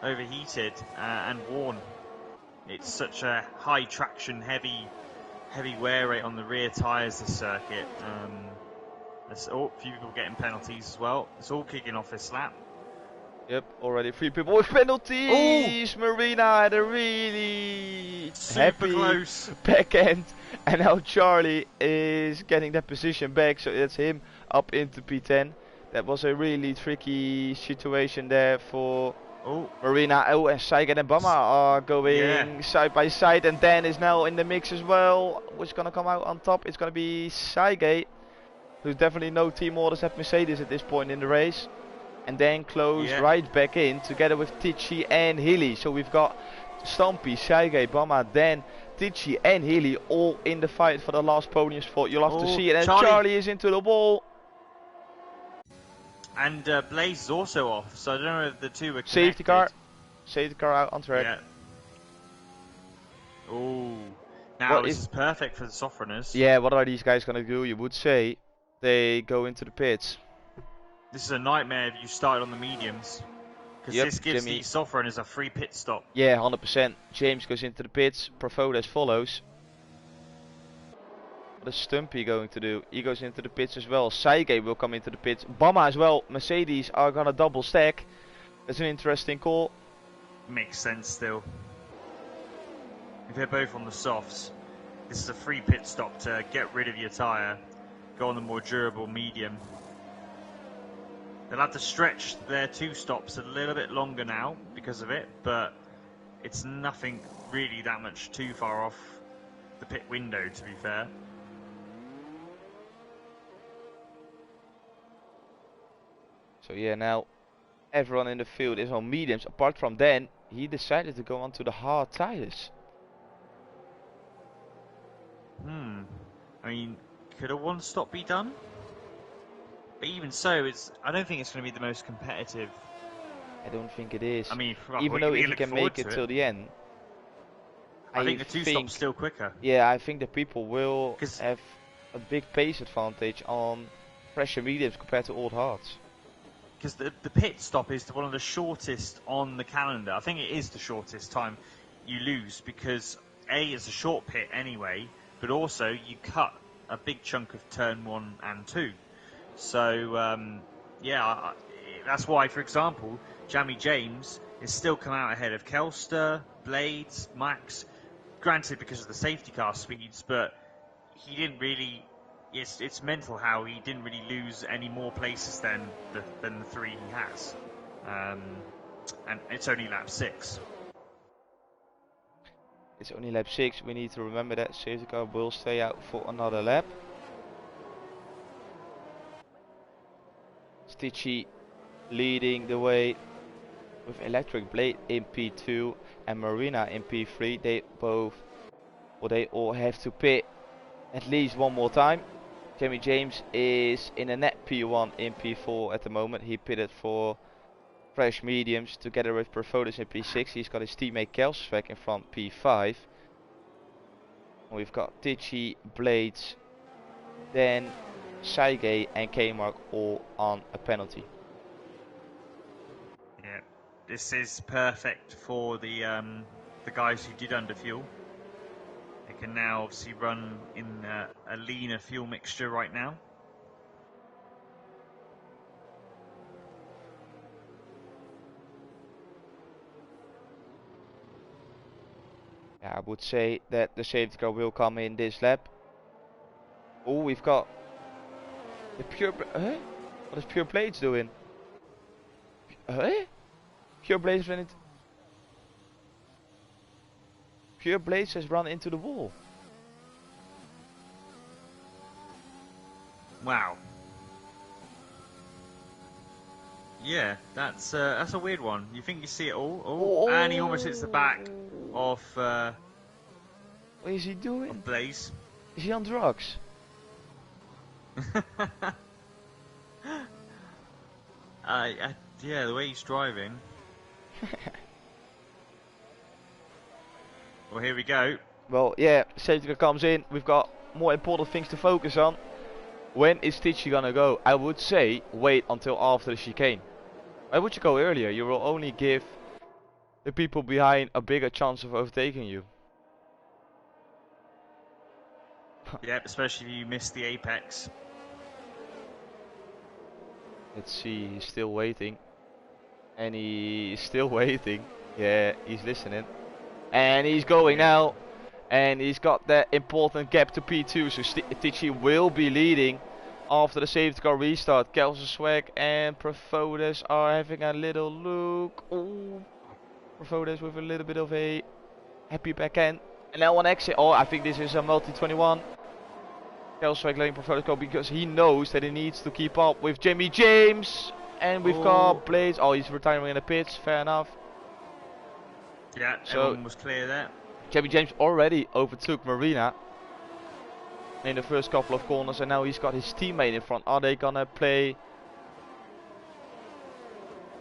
[SPEAKER 2] overheated and worn. It's such a high traction, heavy wear rate on the rear tyres this circuit. A few people getting penalties as well. It's all kicking off this lap.
[SPEAKER 1] Yep, already 3 people with penalties. Marina had a really
[SPEAKER 2] Super
[SPEAKER 1] happy
[SPEAKER 2] close
[SPEAKER 1] back end, and now Charlie is getting that position back, so that's him up into P10. That was a really tricky situation there for Marina. Oh, and Saigan and Bama are going side by side, and Dan is now in the mix as well. Who's gonna come out on top? It's gonna be Saige, who's definitely no team orders at Mercedes at this point in the race. And then close right back in together with Tichy and Hilly. So we've got Stumpy, Saige, Bama, Dan, Tichy and Hilly all in the fight for the last podium spot. You'll have to see it. And Charlie is into the wall.
[SPEAKER 2] And Blaze is also off, so I don't know if the two are
[SPEAKER 1] connected. Safety car out on track.
[SPEAKER 2] Yeah. Oh, now this is perfect for the soft runners.
[SPEAKER 1] Yeah, what are these guys going to do? You would say they go into the pits.
[SPEAKER 2] This is a nightmare if you start on the mediums, because this gives the soft runners a free pit stop.
[SPEAKER 1] Yeah, 100%. James goes into the pits, Profodes follows. What is Stumpy going to do? He goes into the pits as well. Saige will come into the pits. Bama as well. Mercedes are gonna double stack. That's an interesting call.
[SPEAKER 2] Makes sense still. If they're both on the softs, this is a free pit stop to get rid of your tyre. Go on the more durable medium. They'll have to stretch their 2 stops a little bit longer now because of it, but it's nothing really that much too far off the pit window, to be fair.
[SPEAKER 1] So yeah, now everyone in the field is on mediums, apart from Dan. He decided to go onto the hard tires.
[SPEAKER 2] I mean, could a 1 stop be done? But even so, I don't think it's going to be the most competitive.
[SPEAKER 1] I don't think it is.
[SPEAKER 2] I mean,
[SPEAKER 1] even though if you can make it till the end,
[SPEAKER 2] I think the 2 stops still quicker.
[SPEAKER 1] Yeah, I think that people will have a big pace advantage on pressure mediums compared to old hards.
[SPEAKER 2] Because the pit stop is one of the shortest on the calendar. I think it is the shortest time you lose because A, it's a short pit anyway, but also you cut a big chunk of turn 1 and 2. So, yeah, that's why, for example, Jamie James is still come out ahead of Kelster, Blades, Max. Granted, because of the safety car speeds, but he didn't really... It's mental how he didn't really lose any more places than the 3 he has. And it's only lap 6.
[SPEAKER 1] It's only lap 6. We need to remember that safety car will stay out for another lap. Stitchy leading the way with Electric Blade in P2 and Marina in P3. They all have to pit at least one more time. Jamie James is in a net P1 in P4 at the moment. He pitted for fresh mediums together with Profodes in P6. He's got his teammate Kelsvek in front P5. And we've got Tichy, Blades, then Saige and K-Mark all on a penalty.
[SPEAKER 2] Yeah, this is perfect for the guys who did underfuel. They can now obviously run in a leaner fuel mixture right now.
[SPEAKER 1] Yeah, I would say that the safety car will come in this lap. Oh, we've got the Pure... What is Pure Blades doing? Pure Blades ran into... Pure Blades has run into the wall.
[SPEAKER 2] Wow. Yeah, that's a weird one. You think you see it all? Oh, and he almost hits the back of...
[SPEAKER 1] what is he doing?
[SPEAKER 2] Of Blaze.
[SPEAKER 1] Is he on drugs?
[SPEAKER 2] Yeah, the way he's driving. Well, here we go.
[SPEAKER 1] Well, yeah, safety car comes in. We've got more important things to focus on. When is Tichy gonna go? I would say wait until after the chicane. Why would you go earlier? You will only give the people behind a bigger chance of overtaking you.
[SPEAKER 2] Yep, especially if you miss the apex.
[SPEAKER 1] Let's see, he's still waiting. And he's still waiting. Yeah, he's listening. And he's going now. And he's got that important gap to P2. So Tichy will be leading after the safety car restart. Kelsen Swag and Profodes are having a little look. Oh, Profodes with a little bit of a happy back end. And now on exit. Oh, I think this is a multi 21. Kelsen Swag letting Profodes go because he knows that he needs to keep up with Jimmy James. And we've got Blaze. Oh, he's retiring in the pits. Fair enough.
[SPEAKER 2] Yeah, so everyone was clear there.
[SPEAKER 1] Jimmy James already overtook Marina in the first couple of corners, and now he's got his teammate in front. Are they gonna play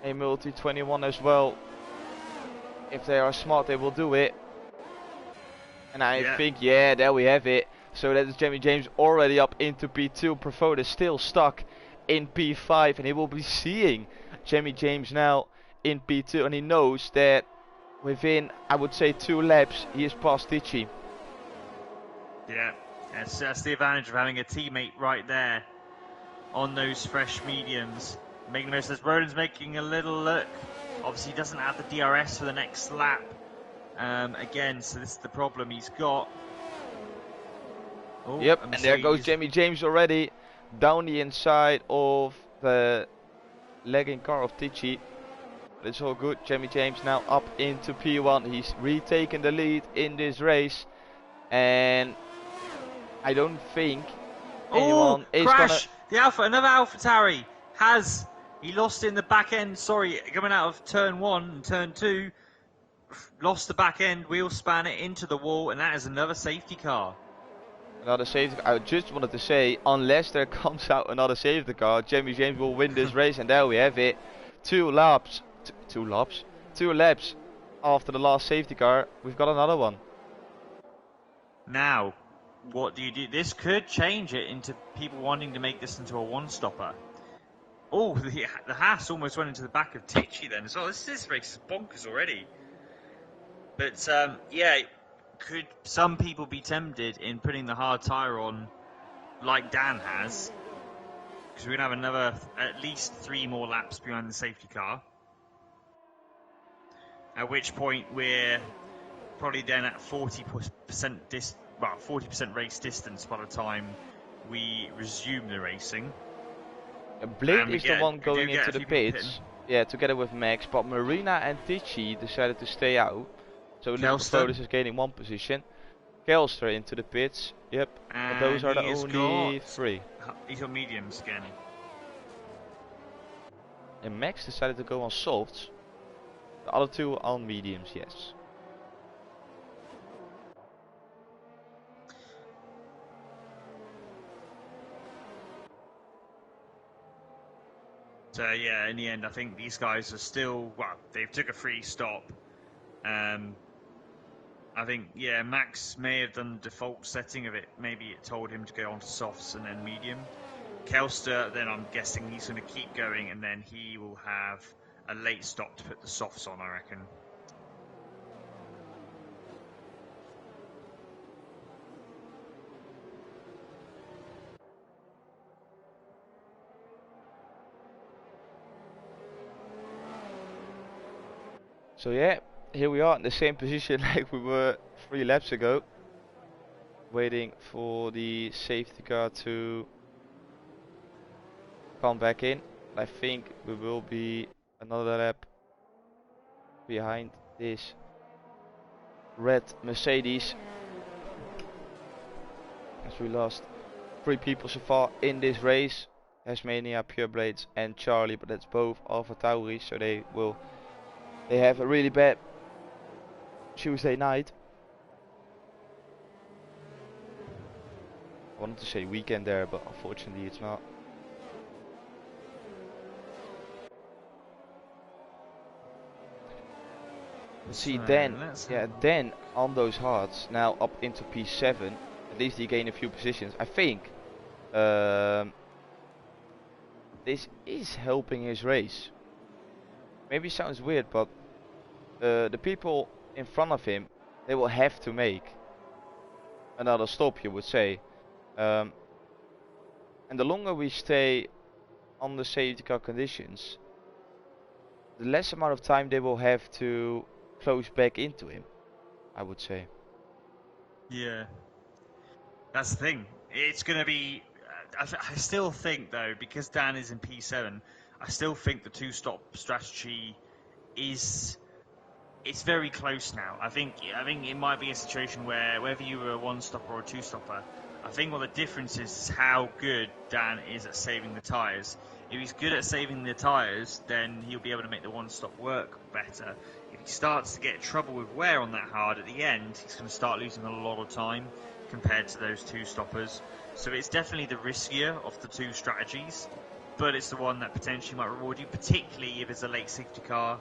[SPEAKER 1] a multi 21 as well? If they are smart, they will do it. And I think, yeah, there we have it. So that is Jimmy James already up into P2. Profodes is still stuck in P5, and he will be seeing Jimmy James now in P2, and he knows that within, I would say, 2 laps, he is past Tichy.
[SPEAKER 2] Yeah, that's the advantage of having a teammate right there on those fresh mediums. Making the most of this. Roland's making a little look. Obviously, he doesn't have the DRS for the next lap. Again, so this is the problem he's got. Oh,
[SPEAKER 1] yep, and there goes Jimmy James already down the inside of the lagging car of Tichy. But it's all good. Jimmy James now up into P1. He's retaken the lead in this race. And I don't think anyone is
[SPEAKER 2] crash! Another AlphaTauri he lost in the back end, coming out of turn 1 and turn 2. Lost the back end, wheel span it into the wall, and that is another safety car.
[SPEAKER 1] Another safety car. I just wanted to say, unless there comes out another safety car, Jimmy James will win this race, and there we have it. 2 laps after the last safety car, we've got another one.
[SPEAKER 2] Now, what do you do? This could change it into people wanting to make this into a one-stopper. Oh, the Haas almost went into the back of Tichy then as well. This race is bonkers already. But, yeah, could some people be tempted in putting the hard tyre on like Dan has? Because we're going to have at least 3 more laps behind the safety car. At which point we're probably then at 40% race distance by the time we resume the racing.
[SPEAKER 1] Blade is the one going into the pits, yeah, together with Max, but Marina and Tichy decided to stay out. So Profodes is gaining 1 position. Kelster into the pits, yep, but those are the only 3.
[SPEAKER 2] He's on mediums again.
[SPEAKER 1] And Max decided to go on softs. The other 2 on mediums, yes.
[SPEAKER 2] So yeah, in the end, I think these guys are still, they've took a free stop. I think, yeah, Max may have done the default setting of it. Maybe it told him to go on to softs and then medium. Kelster, then I'm guessing he's going to keep going, and then he will have a late stop to put the softs on, I reckon.
[SPEAKER 1] So yeah, here we are in the same position like we were 3 laps ago. Waiting for the safety car to come back in. I think we will be another lap behind this red Mercedes. As we lost 3 people so far in this race. Tasmania, Pure Blades and Charlie, but that's both AlphaTauri, so they have a really bad Tuesday night. I wanted to say weekend there, but unfortunately it's not. See, then on those hards, now up into P7, at least he gained a few positions. I think this is helping his race. Maybe it sounds weird, but the people in front of him, they will have to make another stop, you would say. And the longer we stay on the safety car conditions, the less amount of time they will have to close back into him, I would say.
[SPEAKER 2] Yeah, that's the thing. It's going to be. I still think though, because Dan is in P7, I still think the two-stop strategy is. It's very close now. I think it might be a situation where whether you were a one-stopper or a two-stopper, I think what the difference is how good Dan is at saving the tyres. If he's good at saving the tyres, then he'll be able to make the one-stop work better. If he starts to get trouble with wear on that hard at the end, he's going to start losing a lot of time compared to those two-stoppers. So it's definitely the riskier of the two strategies, but it's the one that potentially might reward you, particularly if it's a late safety car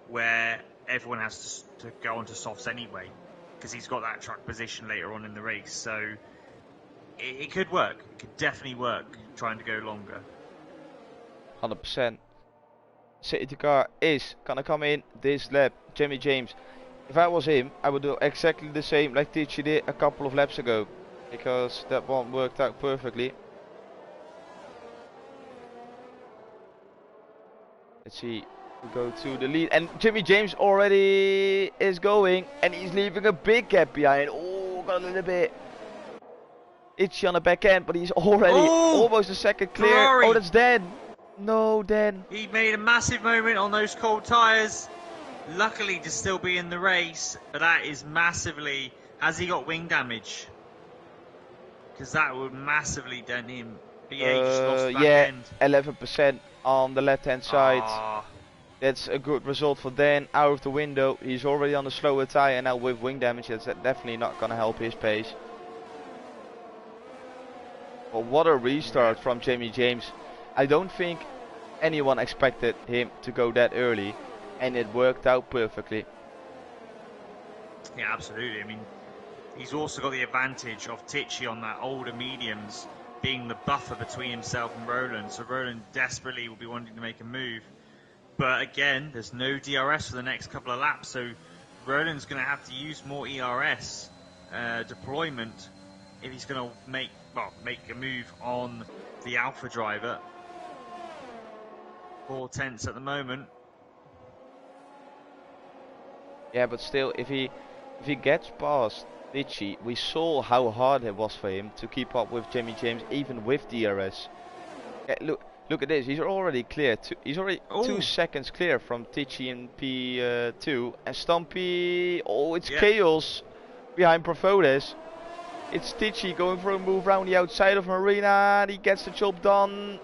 [SPEAKER 2] where everyone has to go onto softs anyway, because he's got that track position later on in the race. So it could work. It could definitely work trying to go longer.
[SPEAKER 1] 100%. Safety car is gonna come in this lap. Jimmy James. If I was him, I would do exactly the same like Tichy did a couple of laps ago, because that one worked out perfectly. Let's see. We go to the lead, and Jimmy James already is going, and he's leaving a big gap behind. Oh, got a little bit itchy on the back end, but he's already almost a second clear.
[SPEAKER 2] Ferrari.
[SPEAKER 1] Oh, that's Dan. No, Dan.
[SPEAKER 2] He made a massive moment on those cold tyres. Luckily to still be in the race, but that is massively... Has he got wing damage? Because that would massively dent him. But yeah, he just lost back end.
[SPEAKER 1] 11% on the left-hand side.
[SPEAKER 2] Ah.
[SPEAKER 1] That's a good result for Dan. Out of the window. He's already on the slower tyre, and now with wing damage, that's definitely not going to help his pace. But what a restart from Jamie James. I don't think anyone expected him to go that early, and it worked out perfectly.
[SPEAKER 2] Yeah, absolutely. I mean, he's also got the advantage of Tichy on that older mediums being the buffer between himself and Roland. So Roland desperately will be wanting to make a move. But again, there's no DRS for the next couple of laps, so Roland's going to have to use more ERS deployment if he's going to make a move on the Alpha driver. 4 tenths at the moment.
[SPEAKER 1] Yeah, but still, if he gets past Tichy, we saw how hard it was for him to keep up with Jimmy James, even with DRS. Yeah, look at this. He's already clear. He's already 2 seconds clear from Tichy in P2, and Stumpy. Oh, it's chaos behind Profodes. It's Tichy going for a move around the outside of Marina, and he gets the job done.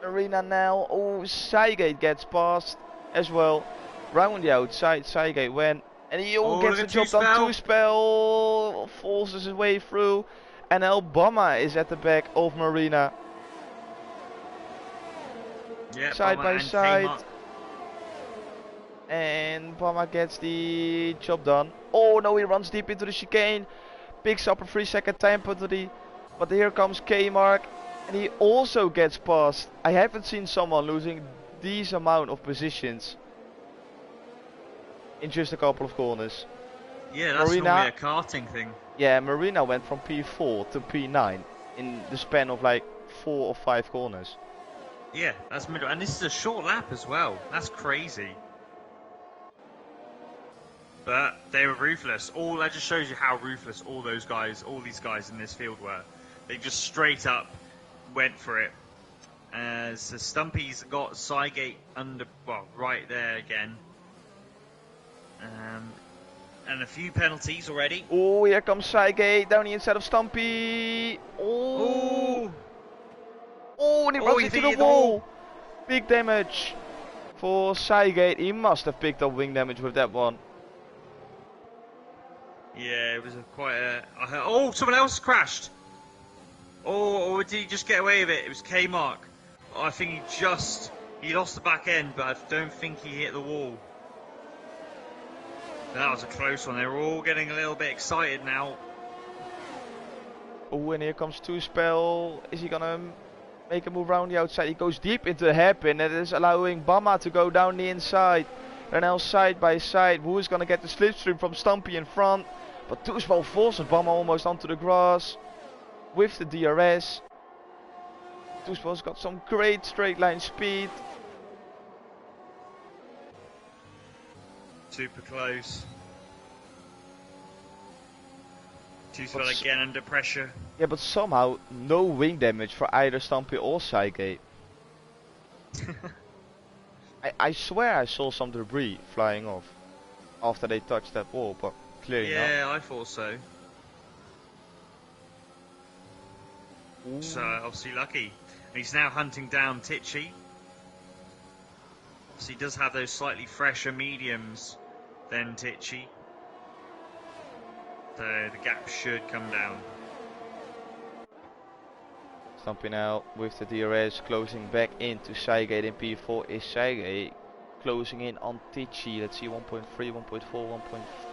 [SPEAKER 1] Marina now. Oh, Sygate gets past as well. Round the outside, Sygate went, and he gets the job done. Two-spell forces his way through, and Obama is at the back of Marina.
[SPEAKER 2] Yeah,
[SPEAKER 1] side by side, and Bama gets the job done. Oh no, he runs deep into the chicane, picks up a 3-second time penalty, but here comes K-Mark, and he also gets past. I haven't seen someone losing these amount of positions in just a couple of corners.
[SPEAKER 2] Yeah, that's normally a karting thing.
[SPEAKER 1] Yeah, Marina went from P4 to P9 in the span of like 4 or 5 corners.
[SPEAKER 2] Yeah, that's middle, and this is a short lap as well. That's crazy. But they were ruthless. That just shows you how ruthless all these guys in this field were. They just straight up went for it. So Stumpy's got Sygate right there again. And a few penalties already. Oh,
[SPEAKER 1] here comes Sygate down the inside of Stumpy. Oh, and he runs into the wall. Big damage for Sygate. He must have picked up wing damage with that one.
[SPEAKER 2] Yeah, it was someone else crashed. Or did he just get away with it? It was K-Mark. I think he lost the back end, but I don't think he hit the wall. That was a close one. They were all getting a little bit excited now.
[SPEAKER 1] Oh, and here comes Two-Spell. Is he gonna make a move around the outside? He goes deep into the hairpin, and it is allowing Bama to go down the inside. They're now side by side. Who is gonna get the slipstream from Stumpy in front? But Two-Spell forces Bama almost onto the grass with the DRS. Toespel's got some great straight line speed.
[SPEAKER 2] Super close. Toespel again under pressure.
[SPEAKER 1] Yeah, but somehow no wing damage for either Stampy or Saigate. I swear I saw some debris flying off after they touched that wall, but clearly not.
[SPEAKER 2] Yeah, I thought so.
[SPEAKER 1] Ooh.
[SPEAKER 2] So obviously lucky. And he's now hunting down Tichy. So he does have those slightly fresher mediums than Tichy. So the gap should come down.
[SPEAKER 1] Stampy now with the DRS closing back into Saigate in P4. Is Saigate closing in on Tichy? Let's see, 1.3, 1.4,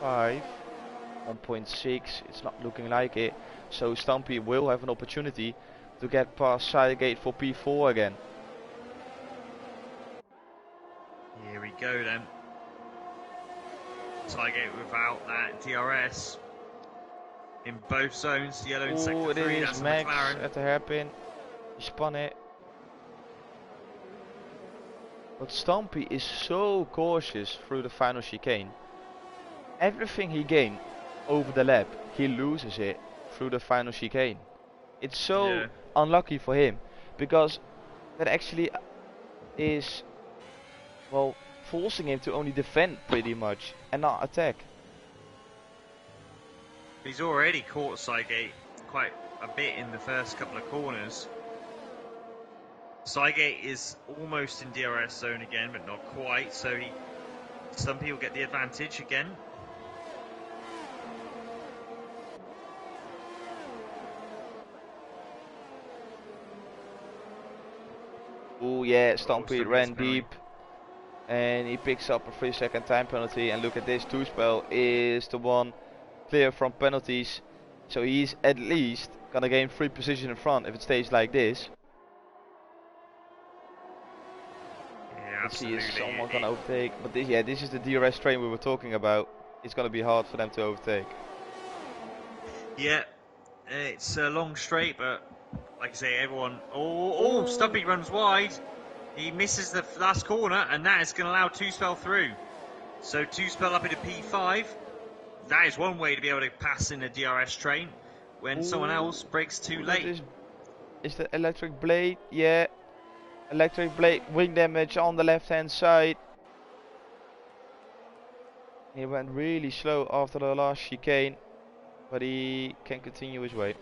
[SPEAKER 1] 1.5, 1.6. It's not looking like it. So Stampy will have an opportunity to get past Saigate for P4 again.
[SPEAKER 2] Here we go then. Saigate without that DRS. In both zones, yellow in sector 3, that's a
[SPEAKER 1] Max
[SPEAKER 2] McLaren.
[SPEAKER 1] at the hairpin. He spun it. But Stampy is so cautious through the final chicane. Everything he gained over the lap, he loses it through the final chicane. It's so unlucky for him, because that actually is, well, forcing him to only defend pretty much and not attack.
[SPEAKER 2] He's already caught Saigate quite a bit in the first couple of corners. Saigate is almost in DRS zone again, but not quite, so some people get the advantage again.
[SPEAKER 1] Oh yeah, Stampy ran deep and he picks up a 3-second time penalty, and look at this, Toespel is the one clear from penalties, so he's at least gonna gain 3 position in front if it stays like this.
[SPEAKER 2] Yeah,
[SPEAKER 1] let's
[SPEAKER 2] absolutely.
[SPEAKER 1] see, is someone gonna overtake? But this is the DRS train we were talking about. It's gonna be hard for them to overtake.
[SPEAKER 2] Yeah, it's a long straight, but like I say, everyone. Oh, Stumpy runs wide. He misses the last corner, and that is going to allow Toespel through. So Toespel up into P5. That is one way to be able to pass in a DRS train when someone else breaks too late.
[SPEAKER 1] Is the electric blade? Yeah. Electric blade wing damage on the left hand side. He went really slow after the last chicane, but he can continue his way.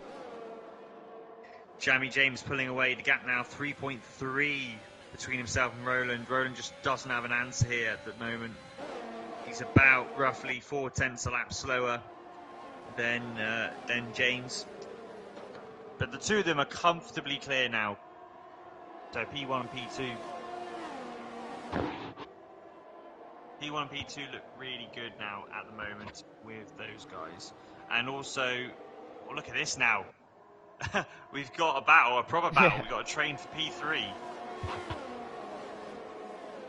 [SPEAKER 2] Jamie James pulling away the gap now, 3.3 between himself and Roland. Roland just doesn't have an answer here at the moment. He's about roughly 4/10 a lap slower than James. But the two of them are comfortably clear now. So P1 and P2. P1 and P2 look really good now at the moment with those guys. And also, well, look at this now. We've got a battle, a proper battle. We've got a train for P3.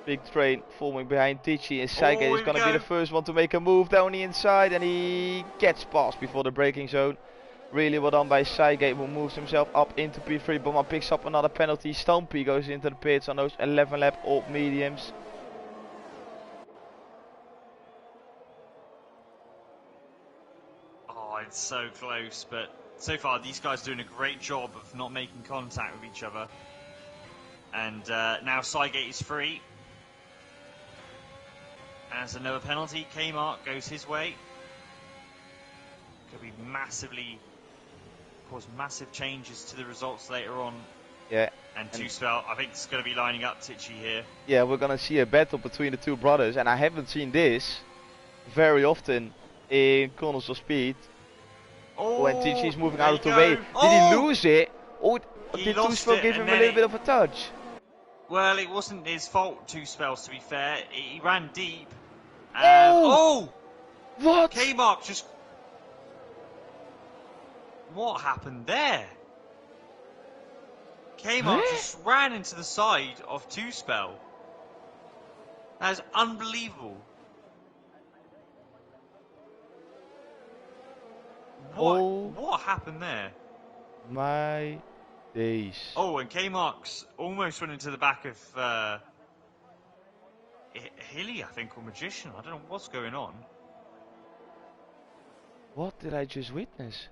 [SPEAKER 1] Big train forming behind Tichy, and Saigate is going to be the first one to make a move down the inside, and he gets past before the braking zone. Really well done by Saigate, who moves himself up into P3. Bomber picks up another penalty. Stampy goes into the pits on those 11 lap old mediums.
[SPEAKER 2] Oh, it's so close, but so far these guys are doing a great job of not making contact with each other. And now Saigate is free. As another penalty, Kmart goes his way. Could be cause massive changes to the results later on.
[SPEAKER 1] Yeah.
[SPEAKER 2] And Toespel, I think it's going to be lining up Tichy here.
[SPEAKER 1] Yeah, we're going to see a battle between the two brothers, and I haven't seen this very often in Corners of Speed. When Tichy's moving out of the way. Did he lose it? Or did Toespel give him a little bit of a touch?
[SPEAKER 2] Well, it wasn't his fault, Toespel's, to be fair. He ran deep.
[SPEAKER 1] What?
[SPEAKER 2] Kmart just... What happened there? Kmart just ran into the side of Toespel. That is unbelievable. What happened there?
[SPEAKER 1] My days.
[SPEAKER 2] Oh, and K-Marks almost went into the back of Hilly, I think, or Magician. I don't know what's going on.
[SPEAKER 1] What did I just witness?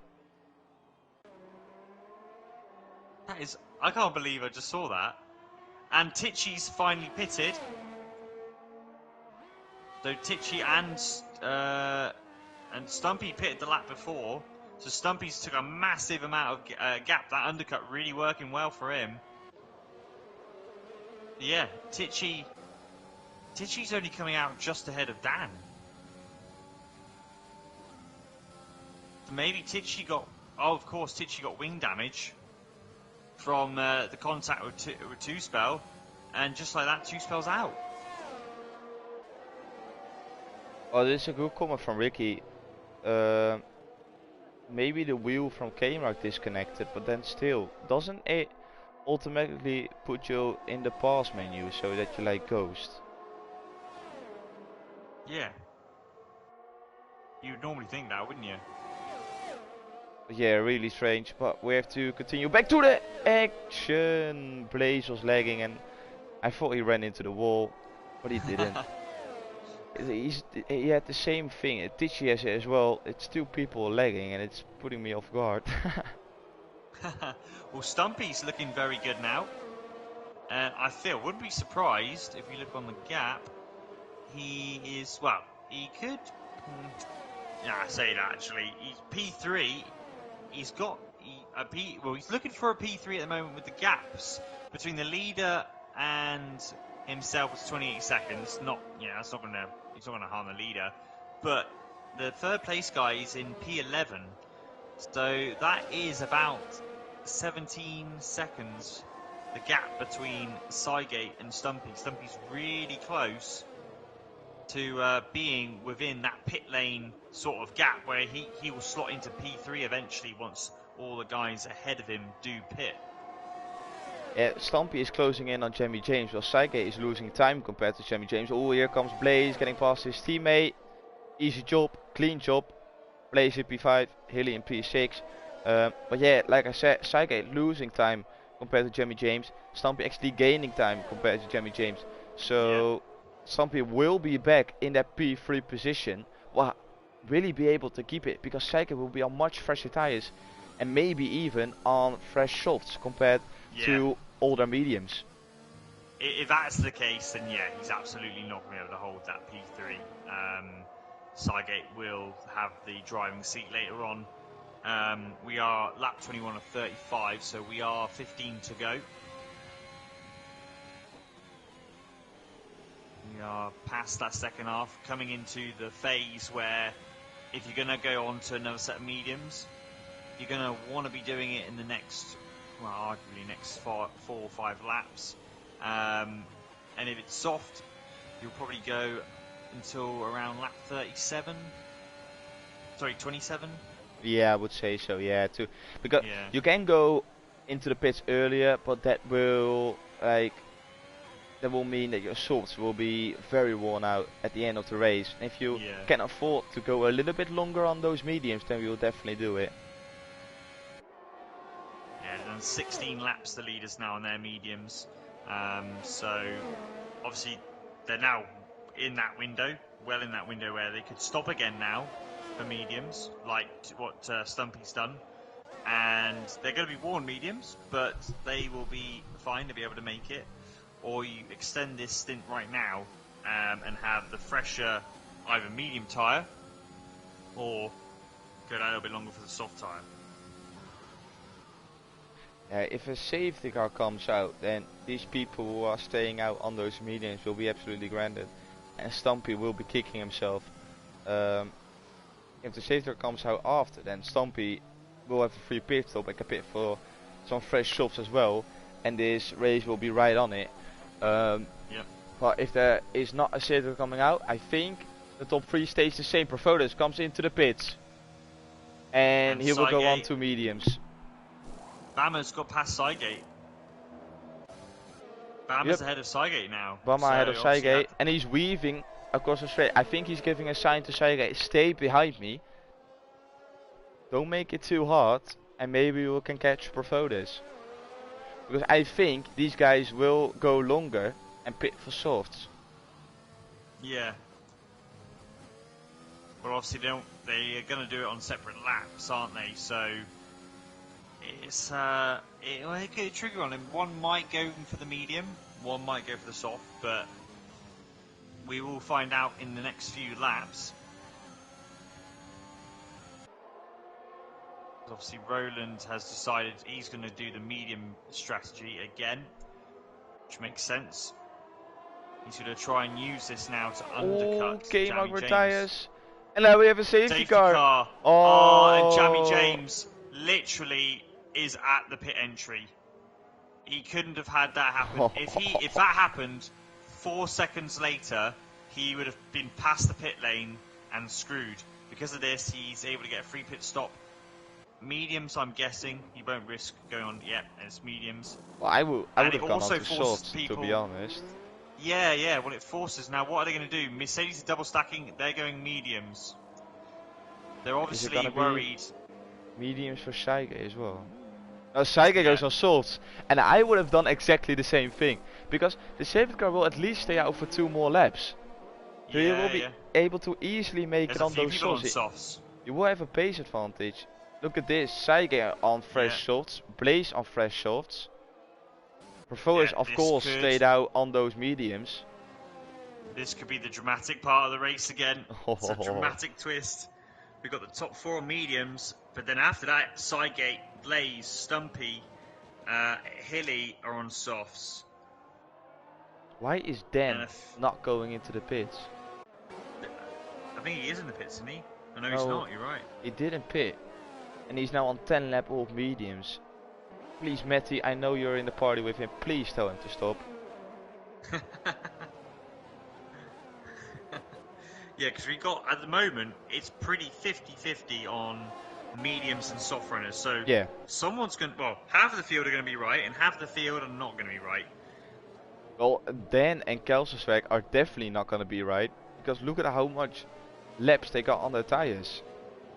[SPEAKER 2] That is, I can't believe I just saw that. And Tichy's finally pitted. So Tichy and Stumpy pitted the lap before. So Stumpy's took a massive amount of gap. That undercut really working well for him. Yeah, Tichy's only coming out just ahead of Dan. So maybe Tichy got... Oh, of course, Tichy got wing damage from the contact with Two Spell. And just like that, Two Spell's out.
[SPEAKER 1] Oh, this is a good comment from Ricky. Maybe the wheel from Kmart disconnected, but then still, doesn't it automatically put you in the pause menu so that you like ghost?
[SPEAKER 2] Yeah. You'd normally think that, wouldn't you?
[SPEAKER 1] Yeah, really strange, but we have to continue back to the action. Blaze was lagging and I thought he ran into the wall, but he didn't. He had the same thing. Tichy has it as well. It's two people lagging and it's putting me off guard.
[SPEAKER 2] Well, Stumpy's looking very good now. I feel, wouldn't be surprised if you look on the gap. He is, well, he could. Yeah, I say that actually. He's P3. He's got a P. Well, he's looking for a P3 at the moment with the gaps between the leader and himself is 28 seconds. Not, yeah, that's not gonna. He's not gonna harm the leader. But the third place guy is in P11. So that is about 17 seconds. The gap between Cygate and Stumpy. Stumpy's really close to being within that pit lane sort of gap where he will slot into P3 eventually once all the guys ahead of him do pit.
[SPEAKER 1] Yeah, Stumpy is closing in on Jamie James, while Cygate is losing time compared to Jamie James. Oh, here comes Blaze getting past his teammate. Easy job, clean job. Blaze in P5, Hilly in P6. But yeah, like I said, Cygate losing time compared to Jamie James. Stumpy actually gaining time compared to Jamie James. So Stumpy will be back in that P3 position. Well, really be able to keep it because Cygate will be on much fresher tires and maybe even on fresh softs compared to older mediums.
[SPEAKER 2] If that's the case, then yeah, he's absolutely not going to be able to hold that P3. Cygate will have the driving seat later on. We are lap 21 of 35, so we are 15 to go. We are past that second half, coming into the phase where if you're going to go on to another set of mediums, you're going to want to be doing it in the next, well, arguably next 4 or 5 laps. And if it's soft, you'll probably go until around lap 37. Sorry, 27.
[SPEAKER 1] Yeah, I would say so. Yeah, too, because you can go into the pits earlier, but that will mean that your softs will be very worn out at the end of the race. And if you can afford to go a little bit longer on those mediums, then we will definitely do it.
[SPEAKER 2] Yeah, done 16 laps the leaders now on their mediums. So obviously they're now in that window, well in that window where they could stop again now for mediums, like what Stumpy's done. And they're going to be worn mediums, but they will be fine to be able to make it. Or you extend this stint right now and have the fresher either medium tyre or go down a little bit longer for the soft tyre.
[SPEAKER 1] If a safety car comes out, then these people who are staying out on those mediums will be absolutely granted. And Stumpy will be kicking himself. If the safety car comes out after, then Stumpy will have a free pit stop and can pit for some fresh softs as well. And this race will be right on it. But if there is not a safety car coming out, I think the top 3 stays the same. Profotus comes into the pits. And he will go on to mediums.
[SPEAKER 2] Bama's got past Cygate. Bama's ahead of Cygate now.
[SPEAKER 1] Bama ahead of Cygate, and he's weaving across the straight. I think he's giving a sign to Cygate, stay behind me. Don't make it too hard, and maybe we can catch Profotus. because I think these guys will go longer and pit for softs.
[SPEAKER 2] Yeah. But obviously they're going to do it on separate laps, aren't they? So it's it could trigger on him. One might go for the medium, one might go for the soft, but we will find out in the next few laps. Obviously Roland has decided he's going to do the medium strategy again, which makes sense. He's going to try and use this now to undercut Jamie James.
[SPEAKER 1] Tires. And now we have a safety car.
[SPEAKER 2] And Jamie James literally is at the pit entry. He couldn't have had that happen. If that happened 4 seconds later, he would have been past the pit lane and screwed. Because of this, he's able to get a free pit stop. Mediums, I'm guessing. He won't risk going on yet, and it's mediums.
[SPEAKER 1] Well, I would have gone on to softs, to be honest.
[SPEAKER 2] Yeah, well it forces. Now what are they going to do? Mercedes is double stacking, they're going mediums. They're obviously worried.
[SPEAKER 1] Mediums for Saige as well. No, Saige goes on softs, and I would have done exactly the same thing. Because the safety car will at least stay out for 2 more laps. So you will be able to easily make it on those softs. You will have a pace advantage. Look at this, Saige on fresh softs, Blaze on fresh softs. Performance of course stayed out on those mediums.
[SPEAKER 2] This could be the dramatic part of the race again. It's a dramatic twist. We've got the top 4 on mediums, but then after that, Saige, Blaze, Stumpy, Hilly are on softs.
[SPEAKER 1] Why is Dan not going into the pits?
[SPEAKER 2] I think he is in the pits, isn't he? No, he's not, you're right.
[SPEAKER 1] He didn't pit. And he's now on 10 lap old mediums. Please, Matty, I know you're in the party with him. Please tell him to stop.
[SPEAKER 2] Yeah, because we got, at the moment, it's pretty 50-50 on mediums and soft runners. So someone's going to, well, half of the field are going to be right, and half of the field are not going to be right.
[SPEAKER 1] Well, Dan and Kelselsweg are definitely not going to be right. Because look at how much laps they got on their tires.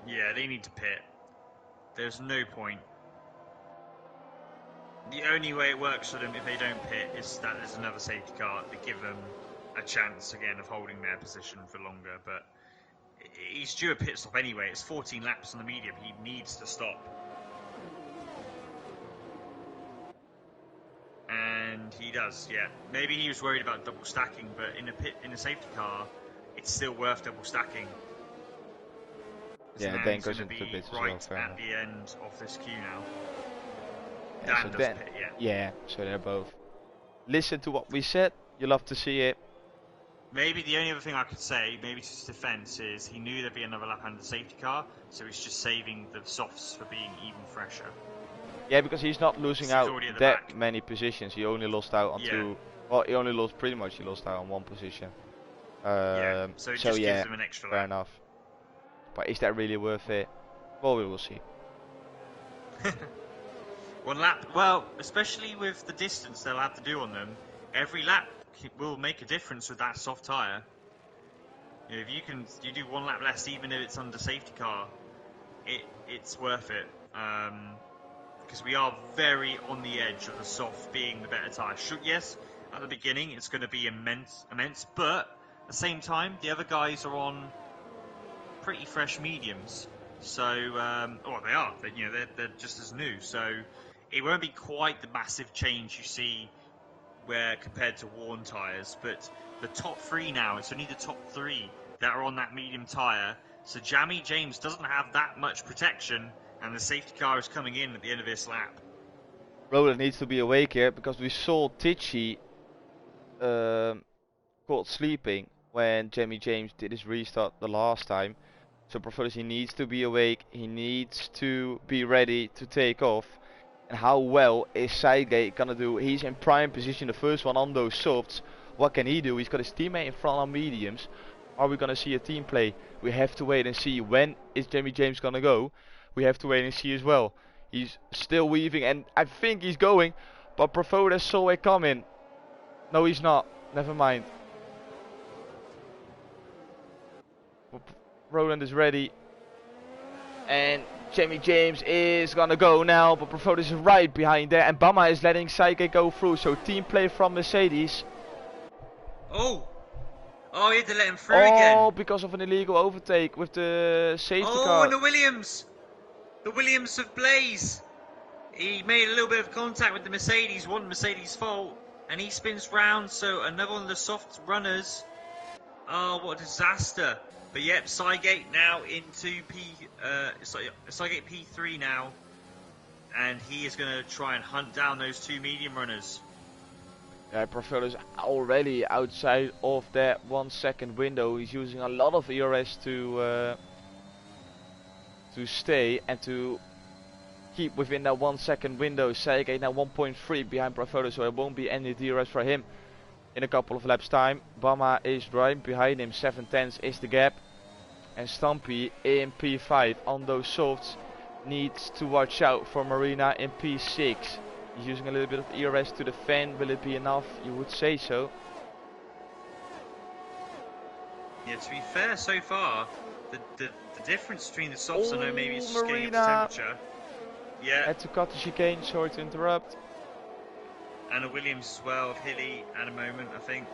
[SPEAKER 2] Yeah, they need to pit. There's no point. The only way it works for them if they don't pit is that there's another safety car to give them a chance again of holding their position for longer. But he's due a pit stop anyway. It's 14 laps on the medium. He needs to stop. And he does, yeah. Maybe he was worried about double stacking, but in a safety car, it's still worth double stacking.
[SPEAKER 1] Yeah, Dan goes into the pits as well.
[SPEAKER 2] At the end of this queue now.
[SPEAKER 1] Yeah, so Dan, yeah, so they're both. Listen to what we said, you'll love to see it.
[SPEAKER 2] Maybe the only other thing I could say, maybe to his defence, is he knew there'd be another lap under the safety car, so he's just saving the softs for being even fresher.
[SPEAKER 1] Yeah, because he's not losing out that many positions. He only lost out on 2. Well, he only lost out on 1 position.
[SPEAKER 2] So it just gives him an extra lap.
[SPEAKER 1] Fair enough. But is that really worth it? Well, we will see.
[SPEAKER 2] 1 lap, well, especially with the distance they'll have to do on them, every lap will make a difference with that soft tyre. You know, if you do 1 lap less, even if it's under safety car, it's worth it. Because we are very on the edge of the soft being the better tyre. Yes, at the beginning it's going to be immense, but at the same time, the other guys are on pretty fresh mediums. So, they are. They're just as new. So, it won't be quite the massive change you see where compared to worn tyres. But the top 3 now, it's only the top 3 that are on that medium tyre. So, Jamie James doesn't have that much protection, and the safety car is coming in at the end of this lap.
[SPEAKER 1] Roland needs to be awake here because we saw Tichy caught sleeping when Jamie James did his restart the last time. So Professor, he needs to be awake, he needs to be ready to take off. And how well is Saige gonna do? He's in prime position, the first one on those softs. What can he do? He's got his teammate in front on mediums. Are we gonna see a team play? We have to wait and see. When is Jamie James gonna go? We have to wait and see as well. He's still weaving and I think he's going. But Profoda saw it coming. No, he's not. Never mind. Roland is ready. And Jamie James is gonna go now, but Profotis is right behind there, and Bama is letting Saige go through. So team play from Mercedes.
[SPEAKER 2] Oh, he had to let him through again.
[SPEAKER 1] Oh, because of an illegal overtake with the safety car.
[SPEAKER 2] Oh, and the Williams of Blaze. He made a little bit of contact with the Mercedes, wasn't Mercedes' fault, and he spins round. So another one of the soft runners. Oh, what a disaster! But yep, Cygate now into Cygate P3 now, and he is going to try and hunt down those two medium runners.
[SPEAKER 1] Yeah, Profotis already outside of that 1 second window. He's using a lot of ERS to stay and to keep within that 1 second window. Saige now 1.3 behind Profotis, so there won't be any DRS for him in a couple of laps time. Bama is right behind him, 7/10 is the gap. And Stumpy in P5 on those softs needs to watch out for Marina in P6. He's using a little bit of ERS to defend. Will it be enough? You would say so.
[SPEAKER 2] Yeah, to be fair, so far, the difference between the softs, I know maybe it's just getting
[SPEAKER 1] Marina
[SPEAKER 2] up to temperature. Yeah.
[SPEAKER 1] Had to cut the chicane, sorry to interrupt.
[SPEAKER 2] And a Williams as well of Hilly at a moment, I think.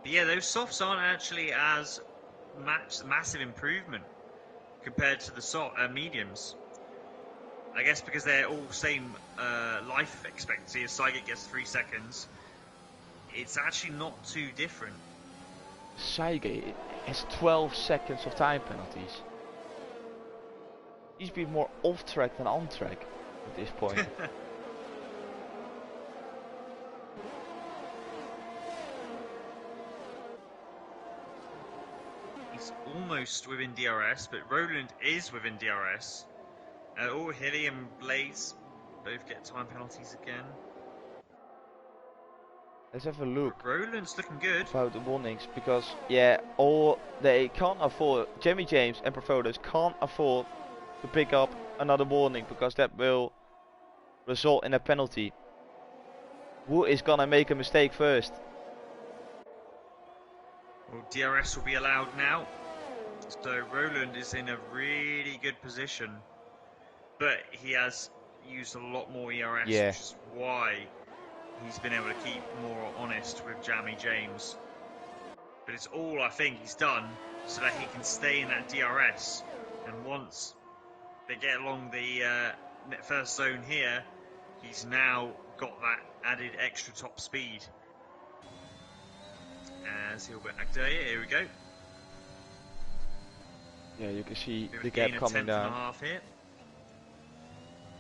[SPEAKER 2] But yeah, those softs aren't actually as massive improvement compared to the mediums. I guess because they're all same life expectancy. As Saige gets 3 seconds, it's actually not too different.
[SPEAKER 1] Saige has 12 seconds of time penalties. He's been more off track than on track at this point.
[SPEAKER 2] He's almost within DRS, but Roland is within DRS. Hilly and Blaze both get time penalties again.
[SPEAKER 1] Let's have a look.
[SPEAKER 2] Roland's looking good.
[SPEAKER 1] About the warnings, because they can't afford, Jamie James and Profotis can't afford to pick up another warning, because that will result in a penalty. Who is gonna make a mistake first?
[SPEAKER 2] Well, DRS will be allowed now. So Roland is in a really good position. But he has used a lot more ERS,
[SPEAKER 1] Yeah.
[SPEAKER 2] which is why he's been able to keep more honest with Jamie James. But it's all, I think, he's done so that he can stay in that DRS. And once they get along the first zone here, he's now got that added extra top speed. As he'll be active. Here we go.
[SPEAKER 1] Yeah, you can see
[SPEAKER 2] Bit of
[SPEAKER 1] the
[SPEAKER 2] a
[SPEAKER 1] gap
[SPEAKER 2] gain of
[SPEAKER 1] coming
[SPEAKER 2] 10th and a
[SPEAKER 1] down.
[SPEAKER 2] half here.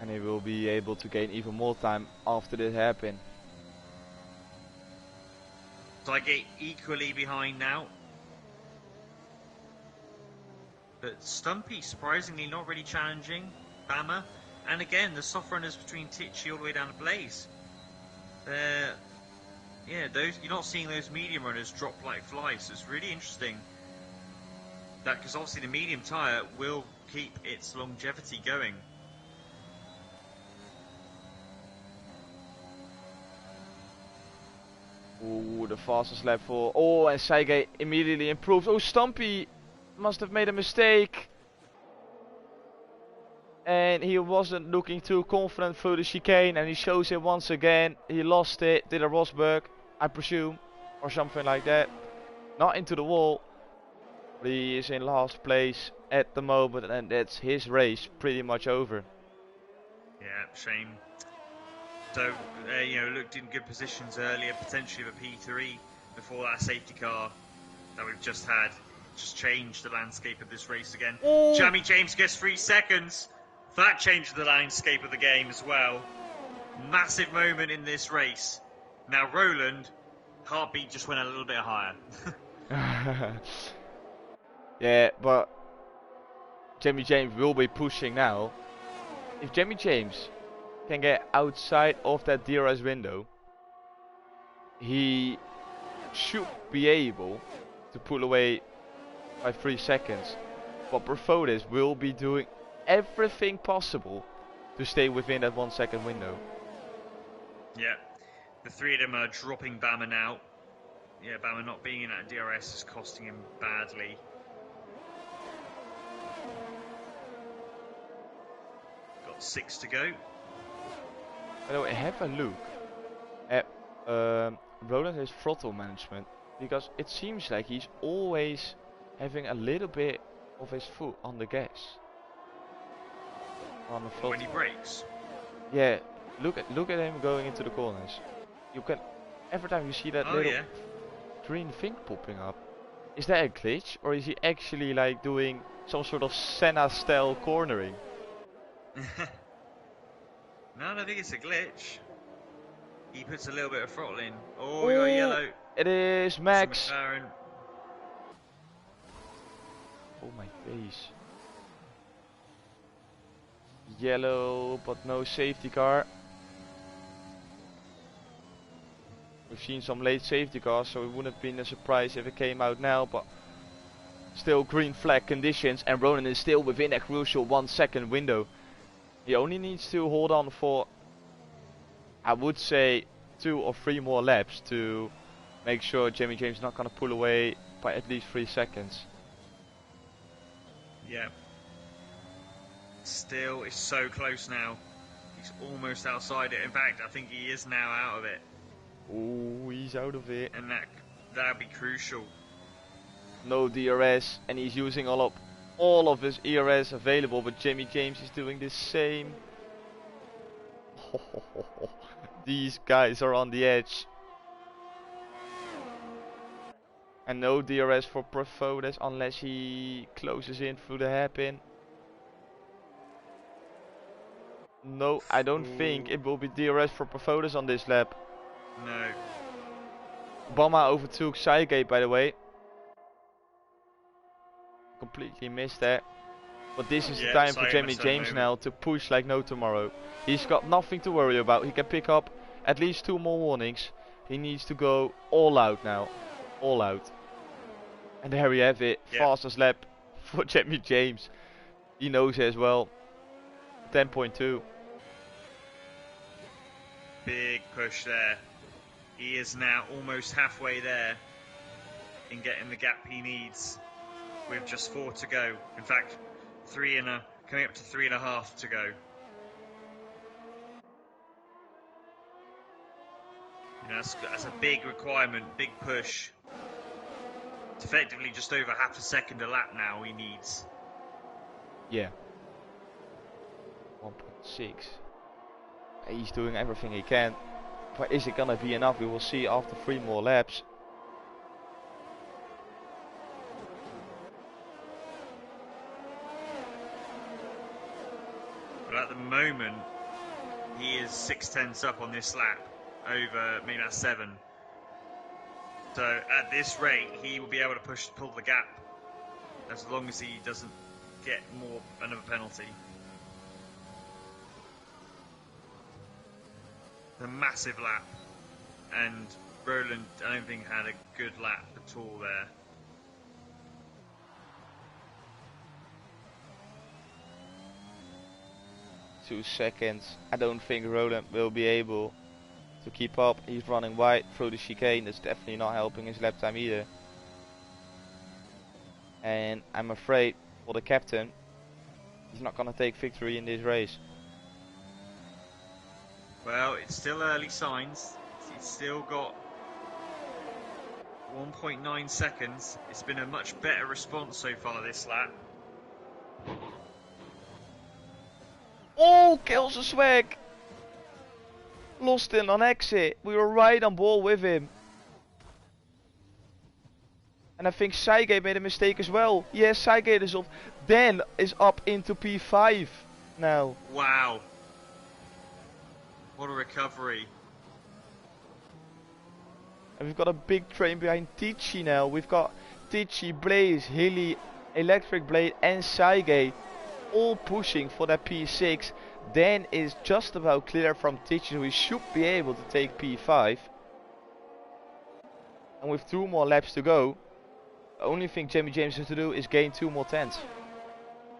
[SPEAKER 1] And he will be able to gain even more time after this happen.
[SPEAKER 2] Cygate equally behind now. But Stumpy surprisingly not really challenging Bama. And again, the soft runners between Tichy all the way down to Blaze. Yeah, you're not seeing those medium runners drop like flies. So it's really interesting. That because obviously the medium tyre will keep its longevity going.
[SPEAKER 1] Ooh, the fastest lap for... Oh, and Saige immediately improves. Oh, Stumpy must have made a mistake. And he wasn't looking too confident through the chicane. And he shows it once again. He lost it. Did a Rosberg, I presume. Or something like that. Not into the wall. But he is in last place at the moment. And that's his race pretty much over.
[SPEAKER 2] Yeah, shame. So, looked in good positions earlier, potentially with a P3 before that safety car that we've just had. Just changed the landscape of this race again.
[SPEAKER 1] Ooh.
[SPEAKER 2] Jamie James gets 3 seconds. That changed the landscape of the game as well. Massive moment in this race. Now Roland, heartbeat just went a little bit higher.
[SPEAKER 1] Yeah, but Jamie James will be pushing now. If Jamie James can get outside of that DRS window, he should be able to pull away by 3 seconds. But Profotis will be doing everything possible to stay within that 1 second window.
[SPEAKER 2] Yeah, the three of them are dropping Bama now. Yeah, Bama not being in that DRS is costing him badly. 6 to go.
[SPEAKER 1] By the way, have a look at Roland's throttle management, because it seems like he's always having a little bit of his foot on the gas. On the throttle.
[SPEAKER 2] When he brakes.
[SPEAKER 1] Yeah, look at him going into the corners. You can, every time you see that little green thing popping up. Is that a glitch, or is he actually like doing some sort of Senna style cornering?
[SPEAKER 2] No, I don't think it's a glitch. He puts a little bit of throttle in. Oh, we got yellow.
[SPEAKER 1] It is Max.
[SPEAKER 2] McLaren.
[SPEAKER 1] Oh my face. Yellow, but no safety car. We've seen some late safety cars, so it wouldn't have been a surprise if it came out now, but still green flag conditions, and Ronan is still within a crucial 1 second window. He only needs to hold on for, I would say, 2 or 3 more laps to make sure Jimmy James is not going to pull away by at least 3 seconds.
[SPEAKER 2] Yeah. Still, it's so close now. He's almost outside it. In fact, I think he is now out of it.
[SPEAKER 1] Oh, he's out of it.
[SPEAKER 2] And that'd be crucial.
[SPEAKER 1] No DRS, and he's using all of his ERS available, but Jimmy James is doing the same. These guys are on the edge. And no DRS for Profodes unless he closes in through the hairpin. No, I don't think it will be DRS for Profodes on this lap.
[SPEAKER 2] No.
[SPEAKER 1] Bama overtook Seigate, by the way. Completely missed that. But this is the time for Jimmy James now to push like no tomorrow. He's got nothing to worry about. He can pick up at least 2 more warnings. He needs to go all out now. All out. And there we have it. Fastest lap for Jimmy James. He knows as well. 10.2.
[SPEAKER 2] Big push there. He is now almost halfway there in getting the gap he needs with just 4 to go. In fact, coming up to 3.5 to go. You know, that's a big requirement, big push. It's effectively just over half a second a lap now he needs.
[SPEAKER 1] Yeah. 1.6. He's doing everything he can. But is it gonna be enough? We will see after 3 more laps.
[SPEAKER 2] But at the moment, he is 6/10 up on this lap over maybe that's 7. So at this rate, he will be able to pull the gap as long as he doesn't get another penalty. A massive lap, and Roland, I don't think, had a good lap at all there.
[SPEAKER 1] Two seconds. I don't think Roland will be able to keep up. He's running wide through the chicane. That's definitely not helping his lap time either. And I'm afraid for the captain, he's not going to take victory in this race.
[SPEAKER 2] Well, it's still early signs. He's still got 1.9 seconds. It's been a much better response so far this lap.
[SPEAKER 1] Oh, kills the swag. Lost him on exit. We were right on ball with him. And I think Seigate made a mistake as well. Yes, Seigate is up. Dan is up into P5 now.
[SPEAKER 2] Wow. What a recovery.
[SPEAKER 1] And we've got a big train behind Tichy now. We've got Tichy, Blaze, Hilly, Electric Blade and Seigate all pushing for that P6. Dan is just about clear from Tichy, so he should be able to take P5. And with 2 more laps to go, the only thing Jimmy James has to do is gain 2 more tenths.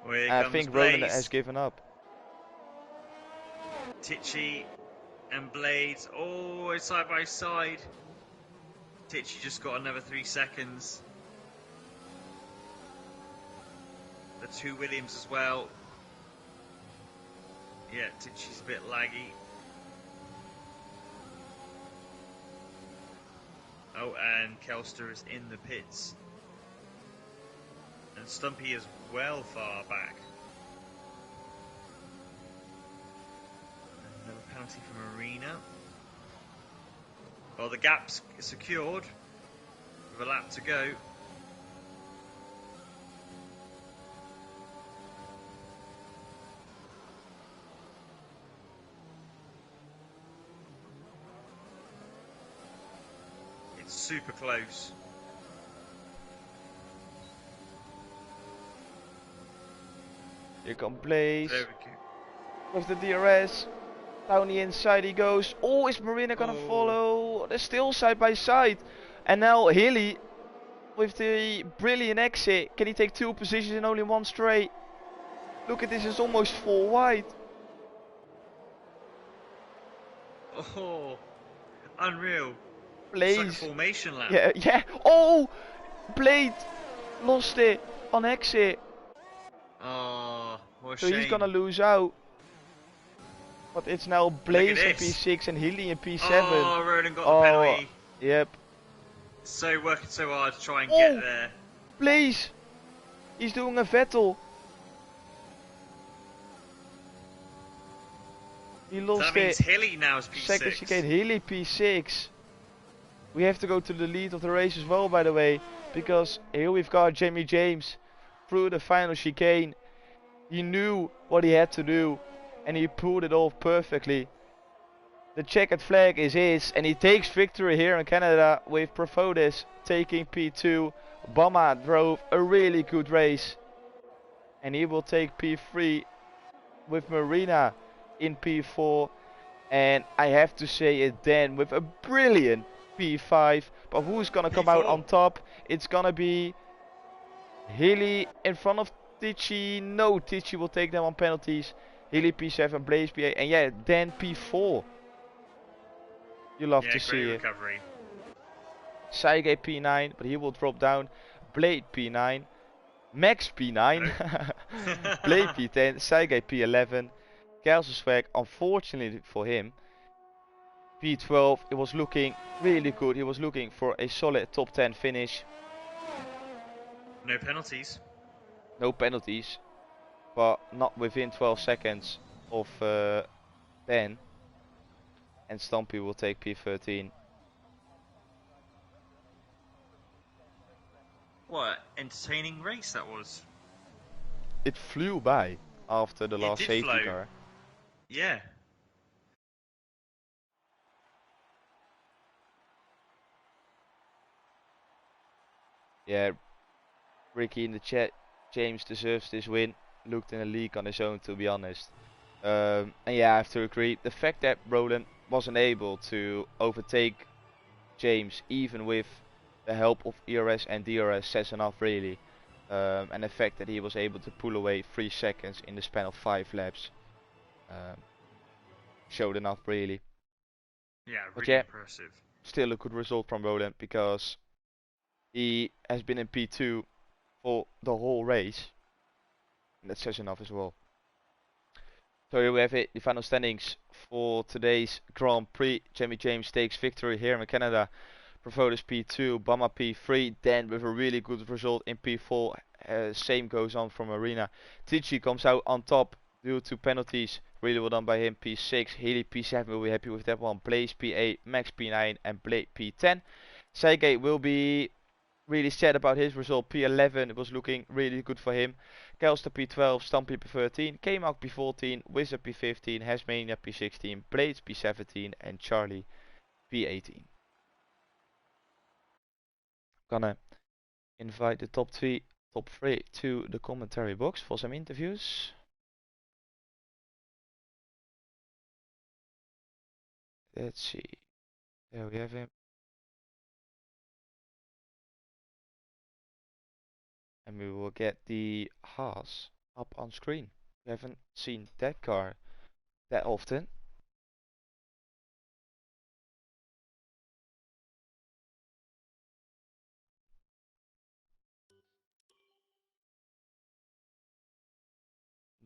[SPEAKER 1] And I think Roland has given up.
[SPEAKER 2] Tichy and Blades always side by side. Tichy just got another 3 seconds. The 2 Williams as well. Yeah, she's a bit laggy. Oh, and Kelster is in the pits. And Stumpy is well far back. Another penalty from Arena. Well, the gap's secured with a lap to go. It's super close.
[SPEAKER 1] Here comes Blaze.
[SPEAKER 2] There we go.
[SPEAKER 1] With the DRS. Down the inside he goes. Oh, is Marina gonna follow? They're still side by side. And now Hilly with the brilliant exit. Can he take 2 positions in only 1 straight? Look at this, it's almost 4 wide.
[SPEAKER 2] Oh, unreal.
[SPEAKER 1] Blaze.
[SPEAKER 2] It's like a formation lap.
[SPEAKER 1] Yeah. Oh, Blade lost it on exit.
[SPEAKER 2] Oh, what a
[SPEAKER 1] So
[SPEAKER 2] shame.
[SPEAKER 1] he's gonna lose out. But it's now Blaze in P6 and Hilly in P7.
[SPEAKER 2] Oh, Roland got the penalty.
[SPEAKER 1] Yep.
[SPEAKER 2] So working so hard to try and get there.
[SPEAKER 1] Blaze! He's doing a Vettel. He lost
[SPEAKER 2] that means Hilly now is P6.
[SPEAKER 1] Second chicane, Hilly P6. We have to go to the lead of the race as well, by the way. Because here we've got Jamie James through the final chicane. He knew what he had to do. And he pulled it off perfectly. The checkered flag is his. And he takes victory here in Canada with Profodis taking P2. Bama drove a really good race. And he will take P3 with Marina in P4. And I have to say it then with a brilliant P5. But who's gonna come out on top? It's gonna be Hilly in front of Tichy. No, Tichy will take them on penalties. Hilly P7, Blaze P8, and yeah, then P4. You love to see it.
[SPEAKER 2] Recovery.
[SPEAKER 1] Saige P9, but he will drop down. Blade P9, Max P9, Blade P10, Saige P11, Kelsenswag, unfortunately for him, P12. It was looking really good. He was looking for a solid top 10 finish.
[SPEAKER 2] No penalties.
[SPEAKER 1] No penalties. But not within 12 seconds of 10. And Stumpy will take P13.
[SPEAKER 2] What entertaining race that was.
[SPEAKER 1] It flew by after the last safety car.
[SPEAKER 2] Yeah.
[SPEAKER 1] Yeah, Ricky in the chat, James deserves this win. Looked in the league on his own, to be honest. And yeah, I have to agree. The fact that Roland wasn't able to overtake James, even with the help of ERS and DRS, says enough, really. And the fact that he was able to pull away 3 seconds in the span of 5 laps showed enough, really.
[SPEAKER 2] Yeah,
[SPEAKER 1] but
[SPEAKER 2] really
[SPEAKER 1] yeah,
[SPEAKER 2] impressive.
[SPEAKER 1] Still a good result from Roland, because he has been in P2 for the whole race. And that says enough as well. So here we have it, the final standings for today's Grand Prix. Jamie James takes victory here in Canada. Profodis P2, Bama P3, then with a really good result in P4. Same goes on from Arena. Tichy comes out on top due to penalties. Really well done by him. P6, Healy P7 will be happy with that one. Blaze P8, Max P9 and Blade P10. Saige will be really sad about his result. P11, it was looking really good for him. Kelster P12, Stampy P13, K-Mark P14, Wizard P15, Hasmania P16, Blades P17 and Charlie P18. Gonna invite the top three to the commentary box for some interviews. Let's see. There we have him. And we will get the Haas up on screen. We haven't seen that car that often.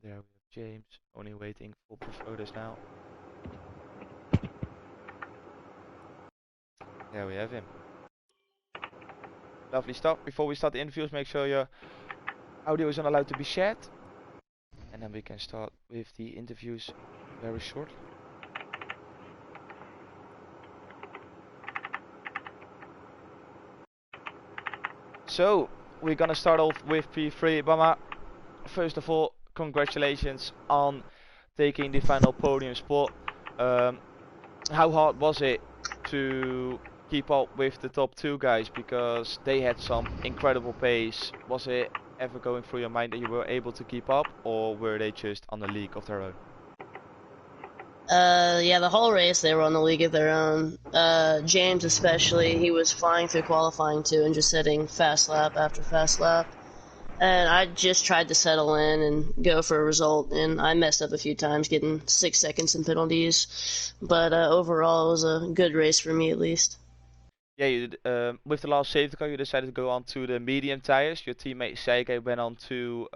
[SPEAKER 1] There we James only waiting for photos now. There we have him. Lovely stuff. Before we start the interviews, make sure your audio is not allowed to be shared. And then we can start with the interviews very shortly. So, we're gonna start off with P3. Bama, first of all, congratulations on taking the final podium spot. How hard was it to keep up with the top two guys, because they had some incredible pace? Was it ever going through your mind that you were able to keep up, or were they just on a league of their own?
[SPEAKER 3] Yeah, the whole race they were on the league of their own. James especially, he was flying through qualifying too and just setting fast lap after fast lap. And I just tried to settle in and go for a result, and I messed up a few times, getting 6 seconds in penalties. But overall, it was a good race for me at least.
[SPEAKER 1] Yeah, you did, with the last safety car, you decided to go on to the medium tires. Your teammate Seige went on to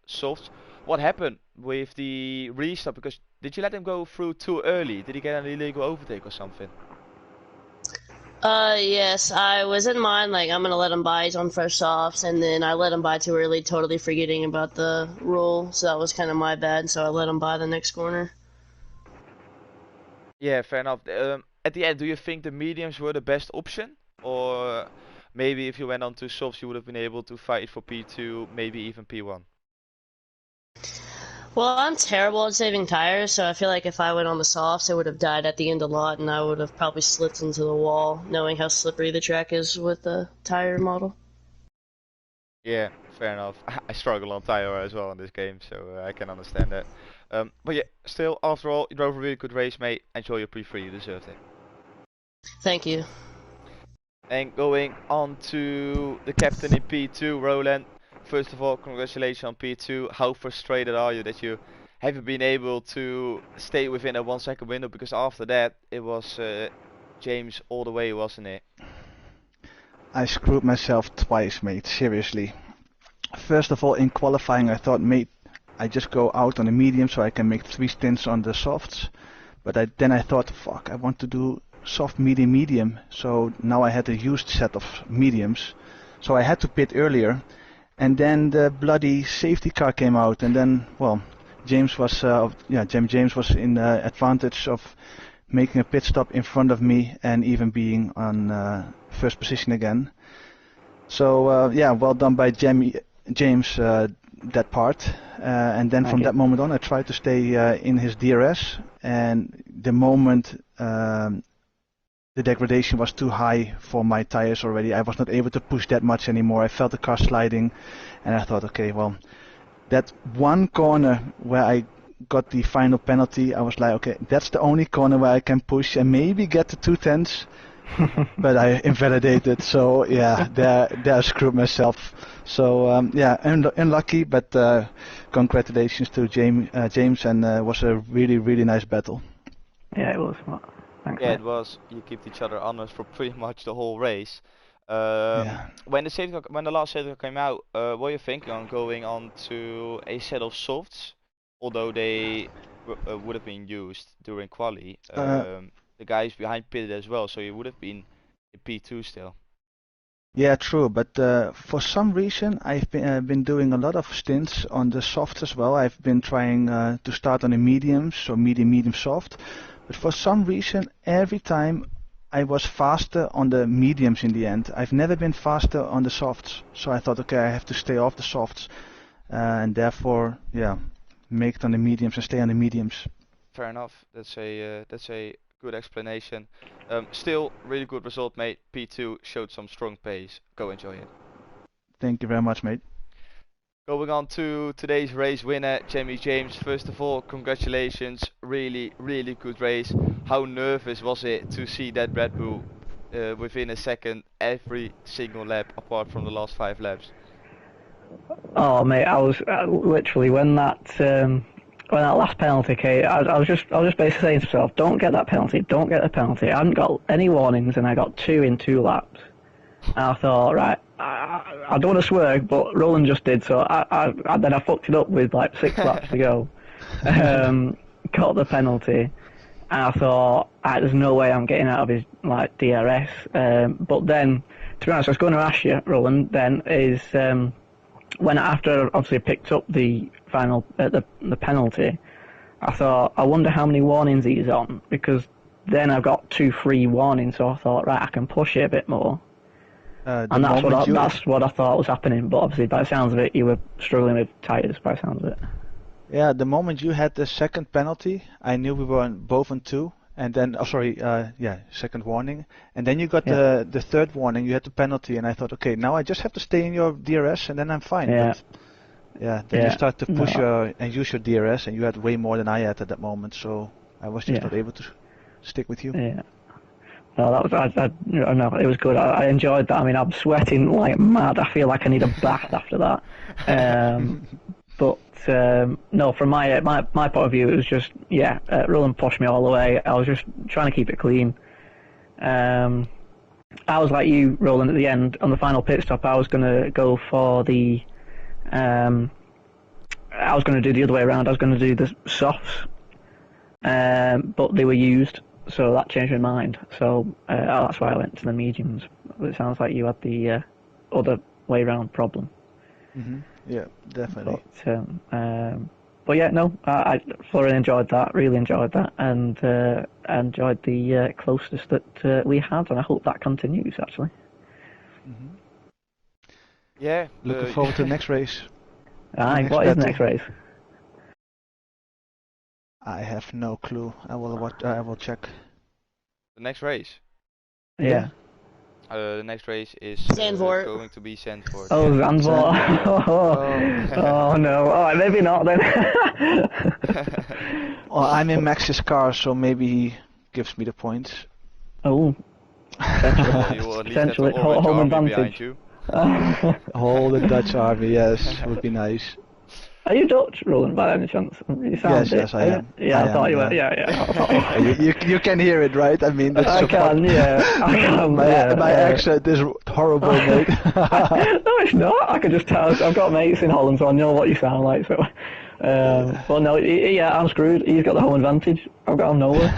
[SPEAKER 1] softs. What happened with the restart? Because did you let him go through too early? Did he get an illegal overtake or something?
[SPEAKER 3] Yes, I was in mind, like, I'm gonna let him buy his own fresh softs, and then I let him buy too early, totally forgetting about the rule, so that was kind of my bad, so I let him buy the next corner.
[SPEAKER 1] Yeah, fair enough. At the end, do you think the mediums were the best option? Or maybe if you went on to softs, you would have been able to fight for P2, maybe even P1?
[SPEAKER 3] Well, I'm terrible at saving tires, so I feel like if I went on the softs, I would have died at the end a lot, and I would have probably slipped into the wall, knowing how slippery the track is with the tire model.
[SPEAKER 1] Yeah, fair enough. I struggle on tire as well in this game, so I can understand that. But yeah, still, after all, you drove a really good race, mate. Enjoy your P3, you deserved it.
[SPEAKER 3] Thank you.
[SPEAKER 1] And going on to the captain in P2, Roland. First of all, congratulations on P2. How frustrated are you that you haven't been able to stay within a 1 second window? Because after that, it was James all the way, wasn't it?
[SPEAKER 4] I screwed myself twice, mate, seriously. First of all, in qualifying, I thought, mate, I just go out on the medium so I can make 3 stints on the softs. But then I thought, fuck, I want to do soft, medium, medium. So now I had a used set of mediums. So I had to pit earlier. And then the bloody safety car came out, and then, well, James was in the advantage of making a pit stop in front of me and even being on first position again. So yeah, well done by James that part. And then from that moment on, I tried to stay in his DRS. And the moment the degradation was too high for my tires already, I was not able to push that much anymore. I felt the car sliding, and I thought, okay, well, that one corner where I got the final penalty, I was like, okay, that's the only corner where I can push and maybe get to 2/10. But I invalidated, so yeah, there I screwed myself. So yeah, unlucky, but congratulations to James, and it was a really nice battle.
[SPEAKER 5] Yeah, it was. Thanks,
[SPEAKER 1] yeah,
[SPEAKER 5] mate.
[SPEAKER 1] it was. You kept each other honest for pretty much the whole race.
[SPEAKER 4] Yeah.
[SPEAKER 1] When the last safety car came out, what were you thinking on going on to a set of softs? Although they would have been used during quali, the guys behind pitted as well, so you would have been in P2 still.
[SPEAKER 4] Yeah, true, but for some reason I've been doing a lot of stints on the softs as well. I've been trying to start on the mediums, so medium, soft. But for some reason, every time I was faster on the mediums in the end. I've never been faster on the softs, so I thought, okay, I have to stay off the softs, and therefore, yeah, make it on the mediums and stay on the mediums.
[SPEAKER 1] Fair enough. That's a good explanation. Still, really good result, mate. P2 showed some strong pace. Go enjoy it.
[SPEAKER 4] Thank you very much, mate.
[SPEAKER 1] Going on to today's race winner, James. First of all, congratulations. Really good race. How nervous was it to see that Red Bull within a second every single lap apart from the last 5 laps?
[SPEAKER 5] Oh, mate, I was literally when that last penalty came, I was just basically saying to myself, don't get that penalty, don't get the penalty. I hadn't got any warnings, and I got 2 in 2 laps. And I thought, right, I don't want to swear, but Roland just did. So then I fucked it up with like 6 laps to go. Caught the penalty. And I thought, there's no way I'm getting out of his like DRS. But then, to be honest, I was going to ask you, Roland. Then is when after obviously picked up the final the penalty, I thought, I wonder how many warnings he's on, because then I got 2 free warnings. So I thought, right, I can push it a bit more. And that's what I thought was happening. But obviously, by the sounds of it, you were struggling with tyres. By the sounds of it.
[SPEAKER 4] Yeah, the moment you had the second penalty, I knew we were both on 2, and then second warning, and then you got the third warning. You had the penalty, and I thought, okay, now I just have to stay in your DRS, and then I'm fine.
[SPEAKER 5] Yeah.
[SPEAKER 4] But, then you start to push and use your DRS, and you had way more than I had at that moment, so I was just not able to stick with you.
[SPEAKER 5] Yeah. No, that was no, it was good. I enjoyed that. I mean, I'm sweating like mad. I feel like I need a bath after that. But no, from my point of view, it was just Roland pushed me all the way. I was just trying to keep it clean. I was like you, Roland, at the end on the final pit stop. I was going to go for the. I was going to do the other way around. I was going to do the softs, but they were used, so that changed my mind. So that's why I went to the mediums. It sounds like you had the other way round problem.
[SPEAKER 4] Mm-hmm. Yeah, definitely.
[SPEAKER 5] But yeah, no, I thoroughly enjoyed that, really enjoyed that, and enjoyed the closeness that we had, and I hope that continues, actually.
[SPEAKER 4] Mm-hmm.
[SPEAKER 1] Yeah.
[SPEAKER 4] Looking forward to the next race.
[SPEAKER 5] What is the next race?
[SPEAKER 4] I have no clue. I will check.
[SPEAKER 1] The next race?
[SPEAKER 5] Yeah.
[SPEAKER 1] The next race is
[SPEAKER 3] Zandvoort.
[SPEAKER 1] going to be Zandvoort.
[SPEAKER 5] Oh, Zandvoort. Oh no. Alright, maybe not then.
[SPEAKER 4] Well, I'm in Max's car, so maybe he gives me the points.
[SPEAKER 5] Oh.
[SPEAKER 1] Potentially.
[SPEAKER 5] Home advantage.
[SPEAKER 1] You.
[SPEAKER 4] Hold the Dutch army, yes, would be nice.
[SPEAKER 5] Are you Dutch, Roland, by any chance? You sound
[SPEAKER 4] yes, I am.
[SPEAKER 5] Yeah, I thought you were. Yeah.
[SPEAKER 4] You can hear it, right? I mean, that's
[SPEAKER 5] I can.
[SPEAKER 4] My accent is horrible, mate.
[SPEAKER 5] No, it's not. I can just tell. I've got mates in Holland, so I know what you sound like. So, well, no, I'm screwed. He's got the home advantage. I've got him nowhere.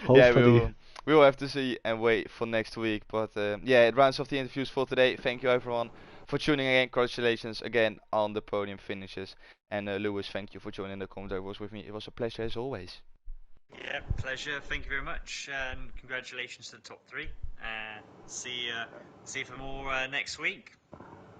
[SPEAKER 4] Hopefully.
[SPEAKER 1] We will have to see and wait for next week. But it rounds off the interviews for today. Thank you, everyone, for tuning in. Congratulations again on the podium finishes. And Lewis, thank you for joining the commentary box with me. It was a pleasure as always.
[SPEAKER 2] Yeah, pleasure. Thank you very much, and congratulations to the top 3. See you for more next week.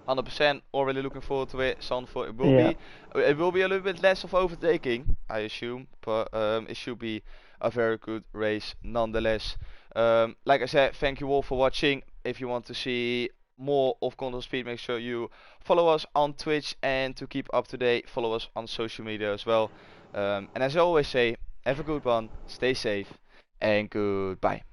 [SPEAKER 1] 100%. Already looking forward to it. Zandvoort, it will be a little bit less of overtaking, I assume, but it should be a very good race nonetheless. Like I said, thank you all for watching. If you want to see more of Control Speed, make sure you follow us on Twitch, and to keep up to date, follow us on social media as well. And as I always say, have a good one, stay safe, and goodbye.